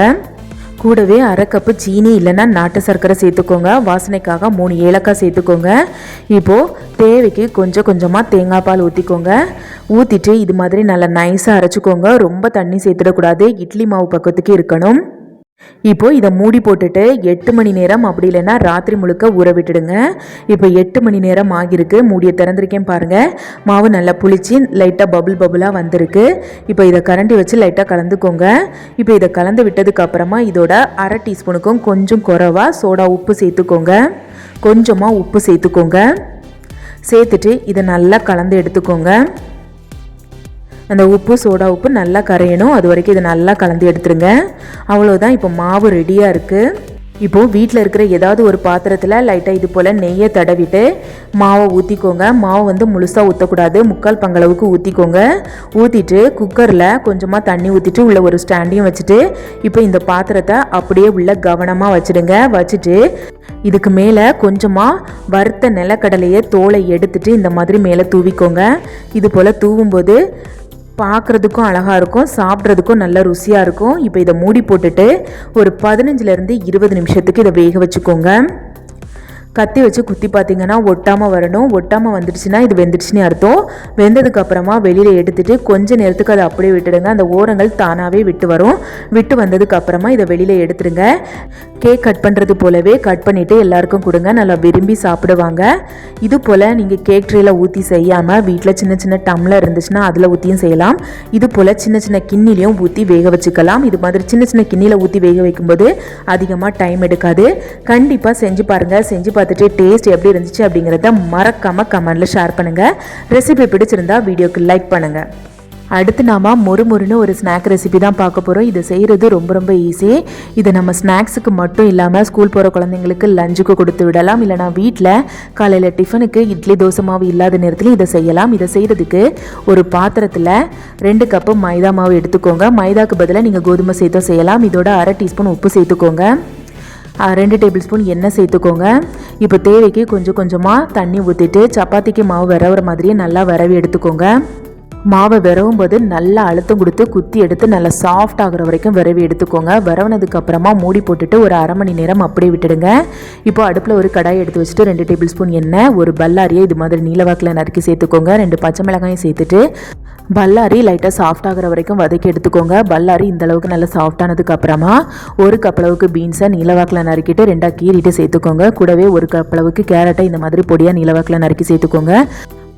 கூடவே 1/2 கப்பு சீனி இல்லைன்னா நாட்டு சர்க்கரை சேர்த்துக்கோங்க. வாசனைக்காக 3 ஏலக்காய் சேர்த்துக்கோங்க. இப்போது தேவைக்கு கொஞ்சமாக தேங்காய் பால் ஊற்றிக்கோங்க. ஊற்றிட்டு இது மாதிரி நல்லா நைஸாக அரைச்சிக்கோங்க. ரொம்ப தண்ணி சேர்த்துடக்கூடாது. இட்லி மாவு பக்கத்துக்கு இருக்கணும். இப்போது இதை மூடி போட்டுட்டு 8 மணி நேரம் அப்படி இல்லைன்னா ராத்திரி முழுக்க ஊற விட்டுடுங்க. இப்போ 8 மணி நேரம் ஆகியிருக்கு. மூடியை திறந்திருக்கேன் பாருங்கள். மாவு நல்லா புளிச்சு லைட்டாக பபுளாக வந்திருக்கு. இப்போ இதை கரண்டி வச்சு லைட்டாக கலந்துக்கோங்க. இப்போ இதை கலந்து விட்டதுக்கு அப்புறமா இதோட 1/2 டீஸ்பூனுக்கும் கொஞ்சம் குறைவா சோடா உப்பு சேர்த்துக்கோங்க. கொஞ்சமாக உப்பு சேர்த்துக்கோங்க. சேர்த்துட்டு இதை நல்லா கலந்து எடுத்துக்கோங்க. அந்த உப்பு சோடா உப்பு நல்லா கரையணும். அது வரைக்கும் இதை நல்லா கலந்து எடுத்துருங்க. அவ்வளோதான். இப்போ மாவு ரெடியாக இருக்குது. இப்போது வீட்டில் இருக்கிற ஏதாவது ஒரு பாத்திரத்தில் லைட்டாக இது போல் நெய்யை தடவிட்டு மாவை ஊற்றிக்கோங்க. மாவு வந்து முழுசாக ஊற்றக்கூடாது, 3/4 பங்களவுக்கு ஊற்றிக்கோங்க. ஊற்றிட்டு குக்கரில் கொஞ்சமாக தண்ணி ஊற்றிட்டு உள்ள ஒரு ஸ்டாண்டையும் வச்சுட்டு இப்போ இந்த பாத்திரத்தை அப்படியே உள்ள கவனமாக வச்சுடுங்க. வச்சுட்டு இதுக்கு மேலே கொஞ்சமாக வறுத்த நிலக்கடலையை தோலை எடுத்துட்டு இந்த மாதிரி மேலே தூவிக்கோங்க. இது போல் தூவும்போது பார்க்குறதுக்கும் அழகாக இருக்கும், சாப்பிட்றதுக்கும் நல்ல ருசியாக இருக்கும். இப்போ இதை மூடி போட்டுட்டு ஒரு 15லேருந்து 20 நிமிஷத்துக்கு இதை வேக வச்சுக்கோங்க. கத்தி வச்சு குத்தி பார்த்தீங்கன்னா ஒட்டாமல் வரணும். ஒட்டாமல் வந்துடுச்சுன்னா இது வெந்துடுச்சுன்னு அர்த்தம். வெந்ததுக்கு அப்புறமா வெளியில் எடுத்துட்டு கொஞ்சம் நேரத்துக்கு அதை அப்படியே விட்டுடுங்க. அந்த ஓரங்கள் தானாகவே விட்டு வரும். விட்டு வந்ததுக்கு அப்புறமா இதை வெளியில் எடுத்துடுங்க. கேக் கட் பண்ணுறது போலவே கட் பண்ணிவிட்டு எல்லாருக்கும் கொடுங்க. நல்லா விரும்பி சாப்பிடுவாங்க. இது போல் நீங்கள் கேக் ட்ரேயில் ஊற்றி செய்யாமல் வீட்டில் சின்ன சின்ன டம்ளர் இருந்துச்சுன்னா அதில் ஊற்றியும் செய்யலாம். இது போல் சின்ன சின்ன கிண்ணிலையும் ஊற்றி வேக வச்சுக்கலாம். இது மாதிரி சின்ன சின்ன கிண்ணியில் ஊற்றி வேக வைக்கும்போது அதிகமாக டைம் எடுக்காது. கண்டிப்பாக செஞ்சு பாருங்கள். செஞ்சு பார்த்துட்டு டேஸ்ட் எப்படி இருந்துச்சு அப்படிங்கிறத மறக்காமல் கமெண்டில் ஷேர் பண்ணுங்கள். ரெசிபி பிடிச்சிருந்தா வீடியோக்கு லைக் பண்ணுங்கள். அடுத்து நாம் மொறுமொறுன்னு ஒரு ஸ்நாக் ரெசிபி தான் பார்க்க போகிறோம். இதை செய்கிறது ரொம்ப ரொம்ப ஈஸி. இதை நம்ம ஸ்நாக்ஸுக்கு மட்டும் இல்லாமல் ஸ்கூல் போகிற குழந்தைங்களுக்கு லஞ்சுக்கு கொடுத்து விடலாம். இல்லைனா வீட்டில் காலையில் டிஃபனுக்கு இட்லி தோசை மாவு இல்லாத நேரத்தில் இதை செய்யலாம். இதை செய்கிறதுக்கு ஒரு பாத்திரத்தில் 2 கப்பு மைதா மாவு எடுத்துக்கோங்க. மைதாக்கு பதிலாக நீங்கள் கோதுமை சேர்த்து செய்யலாம். இதோட 1/2 டீஸ்பூன் உப்பு சேர்த்துக்கோங்க. 2 டேபிள் ஸ்பூன் எண்ணெய் சேர்த்துக்கோங்க. இப்போ தேவைக்கு கொஞ்சம் கொஞ்சமாக தண்ணி ஊற்றிட்டு சப்பாத்திக்கு மாவு விரவுற மாதிரியே நல்லா விரவி எடுத்துக்கோங்க. மாவை விரவும் போது நல்லா அழுத்தம் கொடுத்து குத்தி எடுத்து நல்லா சாஃப்ட் ஆகிற வரைக்கும் விரவி எடுத்துக்கோங்க. விரவுனதுக்கு அப்புறமா மூடி போட்டுட்டு ஒரு 1/2 மணி நேரம் அப்படியே விட்டுடுங்க. இப்போ அடுப்பில் ஒரு கடாயை எடுத்து வச்சுட்டு 2 டேபிள் ஸ்பூன் எண்ணெய், ஒரு பல்லாரியை இது மாதிரி நீலவாக்கில் நறுக்கி சேர்த்துக்கோங்க. 2 பச்சை மிளகாயும் சேர்த்துட்டு பல்லாரி லைட்டாக சாஃப்ட் ஆகிற வரைக்கும் வதக்கி எடுத்துக்கோங்க. பல்லாரி இந்த அளவுக்கு நல்லா சாஃப்டானதுக்கு அப்புறமா 1 கப் அளவுக்கு பீன்ஸை நீலவாக்கில் நறுக்கிட்டு 2 கீறிட்டு சேர்த்துக்கோங்க. கூடவே 1 கப் அளவுக்கு கேரட்டை இந்த மாதிரி பொடியாக நீலவாக்கில் நறுக்கி சேர்த்துக்கோங்க.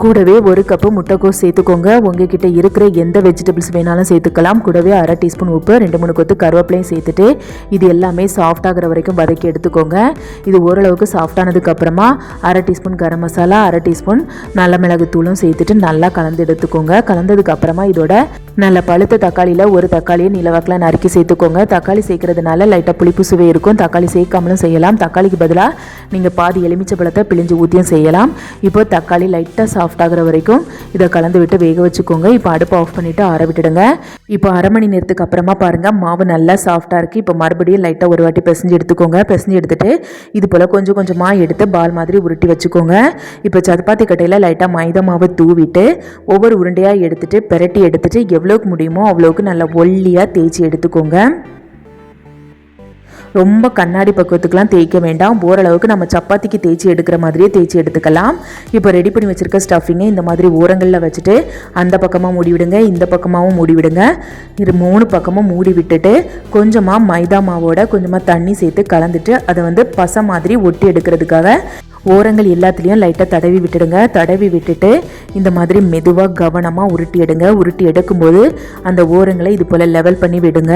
கூடவே 1 கப்பு முட்டைக்கோஸ் சேர்த்துக்கோங்க. உங்ககிட்ட இருக்கிற எந்த வெஜிடபிள்ஸ் வேணாலும் சேர்த்துக்கலாம். கூடவே 1/2 டீஸ்பூன் உப்பு, 2-3 கொத்து கருவேப்பிலையும் சேர்த்துட்டு இது எல்லாமே சாஃப்ட் ஆகிற வரைக்கும் வதக்கி எடுத்துக்கோங்க. இது ஓரளவுக்கு சாஃப்டானதுக்கு அப்புறமா 1/2 டீஸ்பூன் கரம் மசாலா, 1/2 டீஸ்பூன் நல்ல மிளகு தூளும் சேர்த்துட்டு நல்லா கலந்து எடுத்துக்கோங்க. கலந்ததுக்கு அப்புறமா இதோட நல்ல பழுத்த தக்காளியில் 1 தக்காளியை நீலவாக்கில் நறுக்கி சேர்த்துக்கோங்க. தக்காளி சேர்க்கறதுனால லைட்டாக புளிப்பு சுவை இருக்கும். தக்காளி சேர்க்காமலும் செய்யலாம். தக்காளிக்கு பதிலாக நீங்கள் பாதி எலுமிச்சை பழத்தை பிழிஞ்சு ஊற்றியும் செய்யலாம். இப்போ தக்காளி லைட்டாக சாஃப்ட் ஆகிற வரைக்கும் இதை கலந்து விட்டு வேக வச்சுக்கோங்க. இப்போ அடுப்பை ஆஃப் பண்ணிவிட்டு ஆற விட்டுடுங்க. இப்போ 1/2 மணி நேரத்துக்கு அப்புறமா பாருங்கள் மாவு நல்லா சாஃப்டாக இருக்குது. இப்போ மறுபடியும் லைட்டாக ஒரு வாட்டி பிசைஞ்சு எடுத்துக்கோங்க. பிசைஞ்சு எடுத்துகிட்டு இது போல் கொஞ்சம் கொஞ்சமாக எடுத்து பால் மாதிரி உருட்டி வச்சுக்கோங்க. இப்போ சப்பாத்தி கட்டையில் லைட்டாக மைதா மாவை தூவிட்டு ஒவ்வொரு உருண்டையாக எடுத்துகிட்டு பெரட்டி எடுத்துகிட்டு எவ்வளோக்கு முடியுமோ அவ்வளோக்கு நல்லா ஒல்லியாக தேய்ச்சி எடுத்துக்கோங்க. ரொம்ப கண்ணாடி பக்குவத்துக்கெலாம் தேய்க்க வேண்டாம். ஓரளவுக்கு நம்ம சப்பாத்திக்கு தேய்ச்சி எடுக்கிற மாதிரியே தேய்ச்சி எடுத்துக்கலாம். இப்போ ரெடி பண்ணி வச்சுருக்க ஸ்டஃபிங்கை இந்த மாதிரி ஓரங்களில் வச்சுட்டு அந்த பக்கமாக மூடி விடுங்க, இந்த பக்கமாகவும் மூடி விடுங்க. இது 3 பக்கமும் மூடி விட்டுட்டு கொஞ்சமாக மைதா மாவோட கொஞ்சமாக தண்ணி சேர்த்து கலந்துட்டு அதை பசை மாதிரி ஒட்டி எடுக்கிறதுக்காக ஓரங்கள் எல்லாத்துலேயும் லைட்டாக தடவி விட்டுடுங்க. தடவி விட்டுட்டு இந்த மாதிரி மெதுவாக கவனமாக உருட்டி எடுங்க. உருட்டி எடுக்கும்போது அந்த ஓரங்களை இது போல் லெவல் பண்ணி விடுங்க.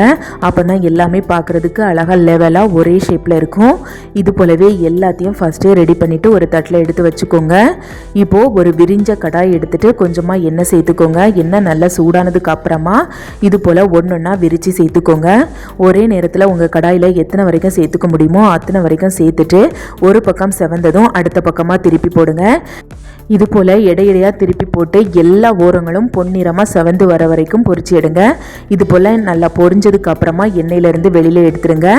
அப்போ தான் எல்லாமே பார்க்குறதுக்கு அழகாக லெவலாக ஒரே ஷேப்பில் இருக்கும். இது போலவே எல்லாத்தையும் ஃபஸ்ட்டே ரெடி பண்ணிவிட்டு ஒரு தட்டில் எடுத்து வச்சுக்கோங்க. இப்போது ஒரு விரிஞ்ச கடாய் எடுத்துகிட்டு கொஞ்சமாக எண்ணெய் சேர்த்துக்கோங்க. எண்ணெய் நல்லா சூடானதுக்கு அப்புறமா இது போல் ஒன்றொன்னா விரித்து சேர்த்துக்கோங்க. ஒரே நேரத்தில் உங்கள் கடாயில் எத்தனை வரைக்கும் சேர்த்துக்க முடியுமோ அத்தனை வரைக்கும் சேர்த்துட்டு ஒரு பக்கம் செவந்ததும் அடுத்த பக்கமாக திருப்பி போடுங்க. இது போல் இடையிடையாக திருப்பி போட்டு எல்லா ஓரங்களும் பொன்னிறமாக செவந்து வர வரைக்கும் பொரிச்சு எடுங்க. இது போல் நல்லா பொரிஞ்சதுக்கு அப்புறமா எண்ணெயிலேருந்து வெளியில் எடுத்துருங்க.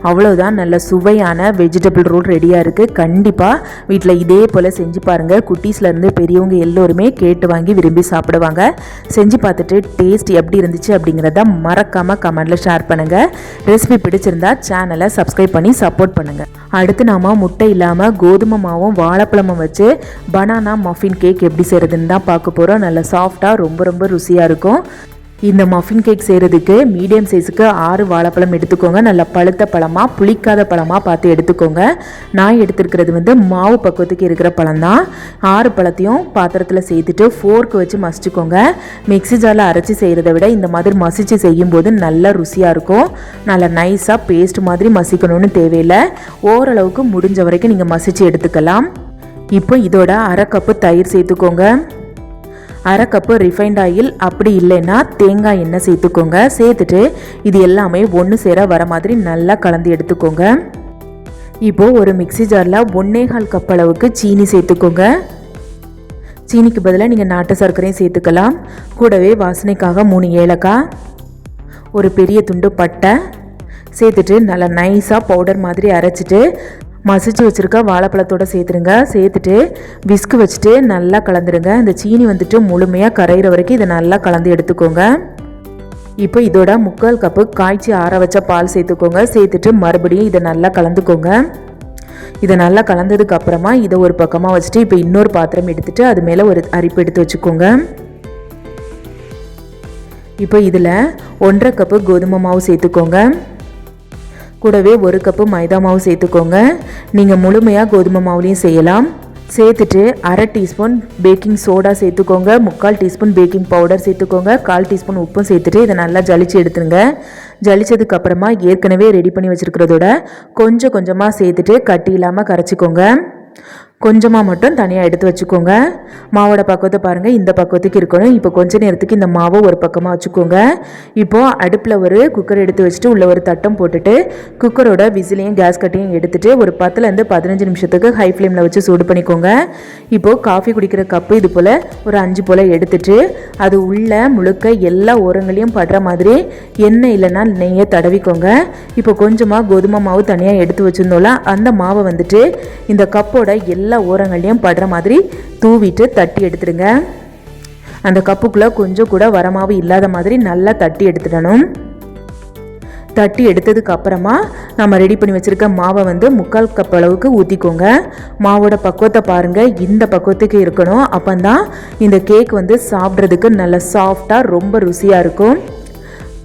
அவ்வளோதான், நல்ல சுவையான வெஜிடபிள் ரோல் ரெடியாக இருக்குது. கண்டிப்பாக வீட்டில் இதே போல் செஞ்சு பாருங்கள். குட்டீஸ்லேருந்து பெரியவங்க எல்லோருமே கேட்டு வாங்கி விரும்பி சாப்பிடுவாங்க. செஞ்சு பார்த்துட்டு டேஸ்ட் எப்படி இருந்துச்சு அப்படிங்கிறத மறக்காமல் கமெண்டில் ஷேர் பண்ணுங்கள். ரெசிபி பிடிச்சிருந்தா சேனலை சப்ஸ்கிரைப் பண்ணி சப்போர்ட் பண்ணுங்கள். அடுத்து நாம் முட்டை இல்லாமல் கோதுமை மாவும் வாழைப்பழமும் வச்சு பனானா மஃபின் கேக் எப்படி செய்கிறதுன்னு தான் பார்க்க போகிறோம். நல்லா சாஃப்டாக ரொம்ப ரொம்ப ருசியாக இருக்கும். இந்த மஃபின் கேக் செய்கிறதுக்கு மீடியம் சைஸுக்கு 6 வாழைப்பழம் எடுத்துக்கோங்க. நல்லா பழுத்த பழமாக புளிக்காத பழமாக பார்த்து எடுத்துக்கோங்க. நான் எடுத்துருக்கிறது மாவு பக்குவத்துக்கு இருக்கிற பழம் தான். 6 பழத்தையும் பாத்திரத்தில் சேர்த்துட்டு ஃபோர்க்கு வச்சு மசிச்சுக்கோங்க. மிக்ஸி ஜாரில் அரைச்சி செய்கிறத விட இந்த மாதிரி மசிச்சு செய்யும்போது நல்லா ருசியாக இருக்கும். நல்லா நைஸாக பேஸ்ட் மாதிரி மசிக்கணும்னு தேவையில்லை. ஓரளவுக்கு முடிஞ்ச வரைக்கும் நீங்கள் மசிச்சு எடுத்துக்கலாம். இப்போ இதோட 1/2 கப்பு தயிர் சேர்த்துக்கோங்க. 1/2 கப்பு ரிஃபைண்ட் ஆயில், அப்படி இல்லைன்னா தேங்காய் எண்ணெய் சேர்த்துக்கோங்க. சேர்த்துட்டு இது எல்லாமே ஒன்று சேர வர மாதிரி நல்லா கலந்து எடுத்துக்கோங்க. இப்போது ஒரு மிக்ஸி ஜாரில் 1/4 கப் அளவுக்கு சீனி சேர்த்துக்கோங்க. சீனிக்கு பதிலாக நீங்கள் நாட்டு சர்க்கரையும் சேர்த்துக்கலாம். கூடவே வாசனைக்காக 3 ஏலக்காய், ஒரு பெரிய துண்டு பட்டை சேர்த்துட்டு நல்லா நைஸாக பவுடர் மாதிரி அரைச்சிட்டு மசிச்சு வச்சுருக்க வாழைப்பழத்தோடு சேர்த்துருங்க. சேர்த்துட்டு விஸ்கு வச்சுட்டு நல்லா கலந்துருங்க. இந்த சீனி முழுமையாக கரையிற வரைக்கும் இதை நல்லா கலந்து எடுத்துக்கோங்க. இப்போ இதோட 3/4 கப்பு காய்ச்சி ஆற வச்ச பால் சேர்த்துக்கோங்க. சேர்த்துட்டு மறுபடியும் இதை நல்லா கலந்துக்கோங்க. இதை நல்லா கலந்ததுக்கு அப்புறமா இதை ஒரு பக்கமாக வச்சுட்டு இப்போ இன்னொரு பாத்திரம் எடுத்துகிட்டு அது மேலே ஒரு அரிப்பு எடுத்து வச்சுக்கோங்க. இப்போ இதில் 1/2 கப்பு கோதுமை மாவு சேர்த்துக்கோங்க. கூடவே 1 கப்பு மைதா மாவு சேர்த்துக்கோங்க. நீங்கள் முழுமையாக கோதுமை மாவுலையும் செய்யலாம். சேர்த்துட்டு 1/2 டீஸ்பூன் பேக்கிங் சோடா சேர்த்துக்கோங்க. 3/4 டீஸ்பூன் பேக்கிங் பவுடர் சேர்த்துக்கோங்க. 1/4 டீஸ்பூன் உப்பும் சேர்த்துட்டு இதை நல்லா ஜலிச்சு எடுத்துருங்க. ஜலிச்சதுக்கு அப்புறமா ஏற்கனவே ரெடி பண்ணி வச்சுருக்கிறதோட கொஞ்சம் கொஞ்சமாக சேர்த்துட்டு கட்டி இல்லாமல் கரைச்சிக்கோங்க. கொஞ்சமாக மட்டும் தனியாக எடுத்து வச்சுக்கோங்க. மாவோட பக்குவத்தை பாருங்கள், இந்த பக்குவத்துக்கு இருக்கணும். இப்போ கொஞ்ச நேரத்துக்கு இந்த மாவை ஒரு பக்கமாக வச்சுக்கோங்க. இப்போது அடுப்பில் ஒரு குக்கர் எடுத்து வச்சுட்டு உள்ள ஒரு தட்டம் போட்டுட்டு குக்கரோட விசிலையும் கேஸ் கட்டையும் எடுத்துகிட்டு ஒரு 10லேருந்து 15 நிமிஷத்துக்கு ஹை ஃப்ளேமில் வச்சு சூடு பண்ணிக்கோங்க. இப்போது காஃபி குடிக்கிற கப்பு இது போல் ஒரு 5 போல் எடுத்துட்டு அது உள்ள முழுக்க எல்லா ஓரங்களையும் படுற மாதிரி எண்ணெய் இல்லைன்னா நெய்யை தடவிக்கோங்க. இப்போ கொஞ்சமாக கோதுமை மாவு தனியாக எடுத்து வச்சுருந்தோம்ல, அந்த மாவை இந்த கப்போட எல்லா ஓரங்களையும் படுற மாதிரி தூவிட்டு தட்டி எடுத்துடுங்க. அந்த கப்புக்குள்ளே கொஞ்சம் கூட வரமாவு இல்லாத மாதிரி நல்லா தட்டி எடுத்துடணும். தட்டி எடுத்ததுக்கு அப்புறமா நம்ம ரெடி பண்ணி வச்சுருக்க மாவை 3/4 கப் அளவுக்கு ஊற்றிக்கோங்க. மாவோட பக்குவத்தை பாருங்கள், இந்த பக்குவத்துக்கு இருக்கணும். அப்போ தான் இந்த கேக் சாப்பிட்றதுக்கு நல்லா சாஃப்டாக ரொம்ப ருசியாக இருக்கும்.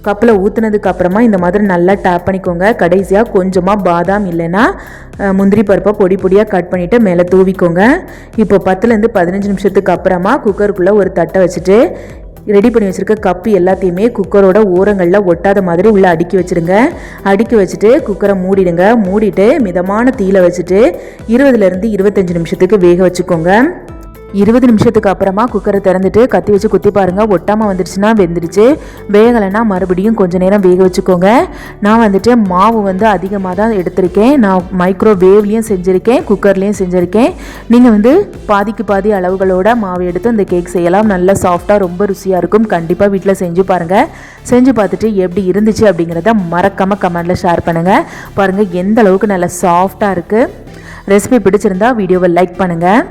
கப்பில் ஊற்றுனதுக்கு அப்புறமா இந்த மாதிரி நல்லா டேப் பண்ணிக்கோங்க. கடைசியாக கொஞ்சமாக பாதாம் இல்லைன்னா முந்திரி பருப்பை பொடி பொடியாக கட் பண்ணிவிட்டு மேலே தூவிக்கோங்க. இப்போ 10லேருந்து 15 நிமிஷத்துக்கு அப்புறமா குக்கருக்குள்ளே ஒரு தட்டை வச்சுட்டு ரெடி பண்ணி வச்சுருக்க கப்பு எல்லாத்தையுமே குக்கரோட ஓரங்களில் ஒட்டாத மாதிரி உள்ளே அடுக்கி வச்சுடுங்க. அடுக்கி வச்சுட்டு குக்கரை மூடிடுங்க. மூடிட்டு மிதமான தீயில வச்சுட்டு 20லேருந்து 25 நிமிஷத்துக்கு வேக வச்சுக்கோங்க. 20 நிமிஷத்துக்கு அப்புறமா குக்கரை திறந்துட்டு கத்தி வச்சு குத்தி பாருங்கள். ஒட்டாமல் வந்துடுச்சுன்னா வெந்துடுச்சு. வேகலைன்னா மறுபடியும் கொஞ்சம் நேரம் வேக வச்சுக்கோங்க. நான் மாவு அதிகமாக தான் எடுத்திருக்கேன். நான் மைக்ரோ வேவ்லேயும் செஞ்சுருக்கேன், குக்கர்லேயும் செஞ்சுருக்கேன். நீங்கள் பாதிக்கு பாதி அளவுகளோட மாவு எடுத்து இந்த கேக் செய்யலாம். நல்லா சாஃப்டாக ரொம்ப ருசியாக இருக்கும். கண்டிப்பாக வீட்டில் செஞ்சு பாருங்கள். செஞ்சு பார்த்துட்டு எப்படி இருந்துச்சு அப்படிங்கிறத மறக்காமல் கமெண்டில் ஷேர் பண்ணுங்கள். பாருங்கள் எந்த அளவுக்கு நல்லா சாஃப்டாக இருக்குது. ரெசிபி பிடிச்சிருந்தா வீடியோவை லைக் பண்ணுங்கள்.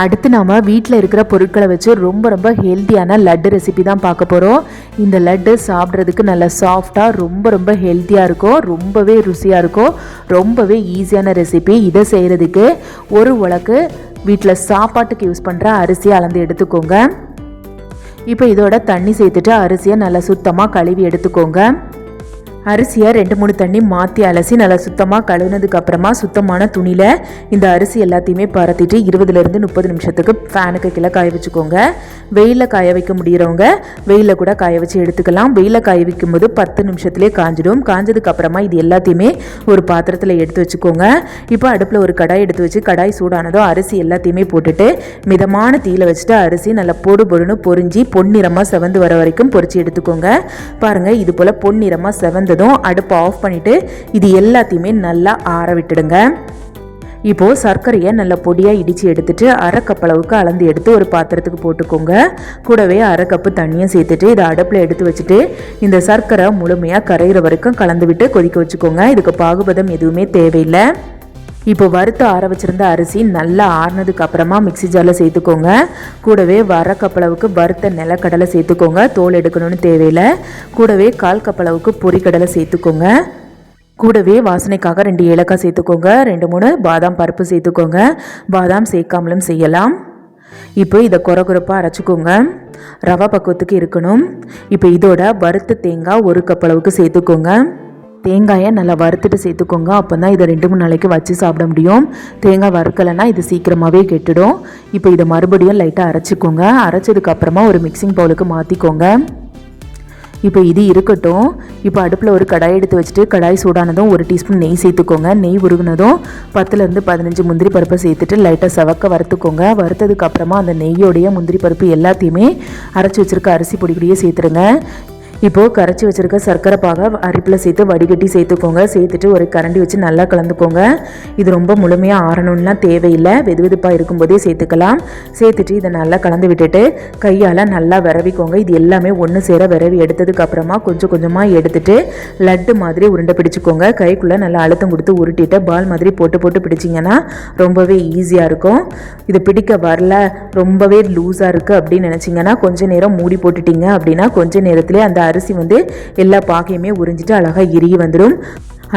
அடுத்து நாம் வீட்டில் இருக்கிற பொருட்களை வச்சு ரொம்ப ரொம்ப ஹெல்த்தியான லட்டு ரெசிபி தான் பார்க்க போகிறோம். இந்த லட்டு சாப்பிட்றதுக்கு நல்லா சாஃப்டாக ரொம்ப ரொம்ப ஹெல்த்தியாக இருக்கும், ரொம்பவே ருசியாக இருக்கும், ரொம்பவே ஈஸியான ரெசிபி. இதை செய்கிறதுக்கு ஒரு உலக்கு வீட்டில் சாப்பாட்டுக்கு யூஸ் பண்ணுற அரிசியை அளந்து எடுத்துக்கோங்க. இப்போ இதோட தண்ணி சேர்த்துட்டு அரிசியை நல்லா சுத்தமாக கழுவி எடுத்துக்கோங்க. அரிசியை 2-3 தண்ணி மாற்றி அலசி நல்லா சுத்தமாக கழுவுனதுக்கு அப்புறமா சுத்தமான துணியில் இந்த அரிசி எல்லாத்தையுமே பரத்திட்டு 20லேருந்து 30 நிமிஷத்துக்கு ஃபேனுக்கு கீழே காய வச்சுக்கோங்க. வெயிலில் காய வைக்க முடிகிறவங்க வெயிலில் கூட காய வச்சு எடுத்துக்கலாம். வெயிலில் காய வைக்கும்போது 10 நிமிஷத்துலேயே காஞ்சிடும். காஞ்சதுக்கு அப்புறமா இது எல்லாத்தையுமே ஒரு பாத்திரத்தில் எடுத்து வச்சுக்கோங்க. இப்போ அடுப்பில் ஒரு கடாய் எடுத்து வச்சு கடாய் சூடானதோ அரிசி எல்லாத்தையுமே போட்டுட்டு மிதமான தீயில வச்சுட்டு அரிசி நல்லா பொடுன்னு பொரிஞ்சு பொன்னிறமாக செவந்து வர வரைக்கும் பொரிச்சு எடுத்துக்கோங்க. பாருங்கள், இது போல் பொன்னிறமாக செவந்து அடுப்பை ஆஃப் பண்ணிட்டு இது எல்லாத்தையுமே நல்லா ஆற விட்டுடுங்க. இப்போது சர்க்கரையை நல்லா பொடியாக இடித்து எடுத்துட்டு 1/2 கப் அளவுக்கு அளந்து எடுத்து ஒரு பாத்திரத்துக்கு போட்டுக்கோங்க. கூடவே 1/2 கப்பு தண்ணியும் சேர்த்துட்டு இதை அடுப்பில் எடுத்து வச்சுட்டு இந்த சர்க்கரை முழுமையாக கரைகிற வரைக்கும் கலந்து விட்டு கொதிக்க வச்சுக்கோங்க. இதுக்கு பாகுபதம் எதுவுமே தேவையில்லை. இப்போ வறுத்து ஆற வச்சுருந்த அரிசி நல்லா ஆறினதுக்கு அப்புறமா மிக்ஸி ஜாரில் சேர்த்துக்கோங்க. கூடவே 1/2 கப் அளவுக்கு வறுத்த நிலக்கடலை சேர்த்துக்கோங்க. தோல் எடுக்கணும்னு தேவையில்லை. கூடவே 1/4 கப் அளவுக்கு பொரிக்கடலை சேர்த்துக்கோங்க. கூடவே வாசனைக்காக 2 ஏலக்காய் சேர்த்துக்கோங்க. 2-3 பாதாம் பருப்பு சேர்த்துக்கோங்க. பாதாம் சேர்க்காமலும் செய்யலாம். இப்போ இதை குறகுறப்பாக அரைச்சிக்கோங்க. ரவா பக்குவத்துக்கு இருக்கணும். இப்போ இதோட வறுத்த தேங்காய் 1 கப் அளவுக்கு சேர்த்துக்கோங்க. தேங்காயை நல்லா வறுத்துட்டு சேர்த்துக்கோங்க. அப்போ தான் இதை 2-3 நாளைக்கு வச்சு சாப்பிட முடியும். தேங்காய் வறுக்கலைன்னா இது சீக்கிரமாகவே கெட்டுடும். இப்போ இதை மறுபடியும் லைட்டாக அரைச்சிக்கோங்க. அரைச்சதுக்கப்புறமா ஒரு மிக்சிங் பவுலுக்கு மாற்றிக்கோங்க. இப்போ இது இருக்கட்டும். இப்போ அடுப்பில் ஒரு கடாய் எடுத்து வச்சுட்டு கடாய் சூடானதும் 1 டீஸ்பூன் நெய் சேர்த்துக்கோங்க. நெய் உருகுனதும் 10லேருந்து 15 முந்திரி பருப்பை சேர்த்துட்டு லைட்டாக சவக்க வறுத்துக்கோங்க. வறுத்ததுக்கப்புறமா அந்த நெய்யோடைய முந்திரி பருப்பு எல்லாத்தையுமே அரைச்சி வச்சுருக்க அரிசி பொடி கூடயே சேர்த்துருங்க. இப்போது கரைச்சி வச்சுருக்க சர்க்கரை பாகை அரிப்பில் சேர்த்து வடிகட்டி சேர்த்துக்கோங்க. சேர்த்துட்டு ஒரு கரண்டி வச்சு நல்லா கலந்துக்கோங்க. இது ரொம்ப முழுமையாக ஆறணும்லாம் தேவையில்லை, வெதுவெதுப்பாக இருக்கும்போதே சேர்த்துக்கலாம். சேர்த்துட்டு இதை நல்லா கலந்து விட்டுட்டு கையால் நல்லா விரவிக்கோங்க. இது எல்லாமே ஒன்று சேர விரவி எடுத்ததுக்கப்புறமா கொஞ்சம் கொஞ்சமாக எடுத்துட்டு லட்டு மாதிரி உருண்டை பிடிச்சிக்கோங்க. கைக்குள்ளே நல்லா அழுத்தம் கொடுத்து உருட்டிட்டு பால் மாதிரி போட்டு பிடிச்சிங்கன்னா ரொம்பவே ஈஸியாக இருக்கும். இது பிடிக்க வரல, ரொம்பவே லூஸாக இருக்குது அப்படின்னு நினச்சிங்கன்னா கொஞ்சம் நேரம் மூடி போட்டுட்டிங்க அப்படின்னா கொஞ்சம் நேரத்துலேயே அந்த அரிசி எல்லா பாகையுமே உறிஞ்சிட்டு அழகாக இறுகி வந்துடும்.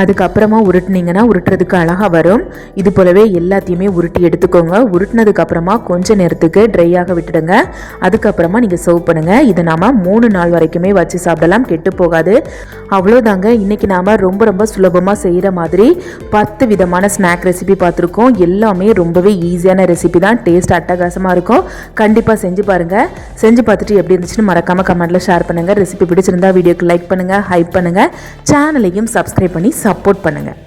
அதுக்கப்புறமா உருட்டினீங்கன்னா உருட்டுறதுக்கு அழகாக வரும். இது போலவே எல்லாத்தையுமே உருட்டி எடுத்துக்கோங்க. உருட்டினதுக்கப்புறமா கொஞ்சம் நேரத்துக்கு ட்ரையாக விட்டுடுங்க. அதுக்கப்புறமா நீங்கள் சர்வ் பண்ணுங்கள். இதை நாம் 3 நாள் வரைக்குமே வச்சு சாப்பிடலாம், கெட்டு போகாது. அவ்வளோதாங்க. இன்றைக்கி நாம் ரொம்ப சுலபமாக செய்கிற மாதிரி 10 விதமான ஸ்நாக் ரெசிபி பார்த்துருக்கோம். எல்லாமே ரொம்பவே ஈஸியான ரெசிபி தான். டேஸ்ட் அட்டகாசமாக இருக்கும். கண்டிப்பாக செஞ்சு பாருங்கள். செஞ்சு பார்த்துட்டு எப்படி இருந்துச்சுன்னு மறக்காமல் கமெண்ட்டில் ஷேர் பண்ணுங்கள். ரெசிபி பிடிச்சிருந்தா வீடியோக்கு லைக் பண்ணுங்கள், ஹைப் பண்ணுங்கள். சேனலையும் சப்ஸ்கிரைப் பண்ணி சப்போர்ட் பண்ணுங்கள்.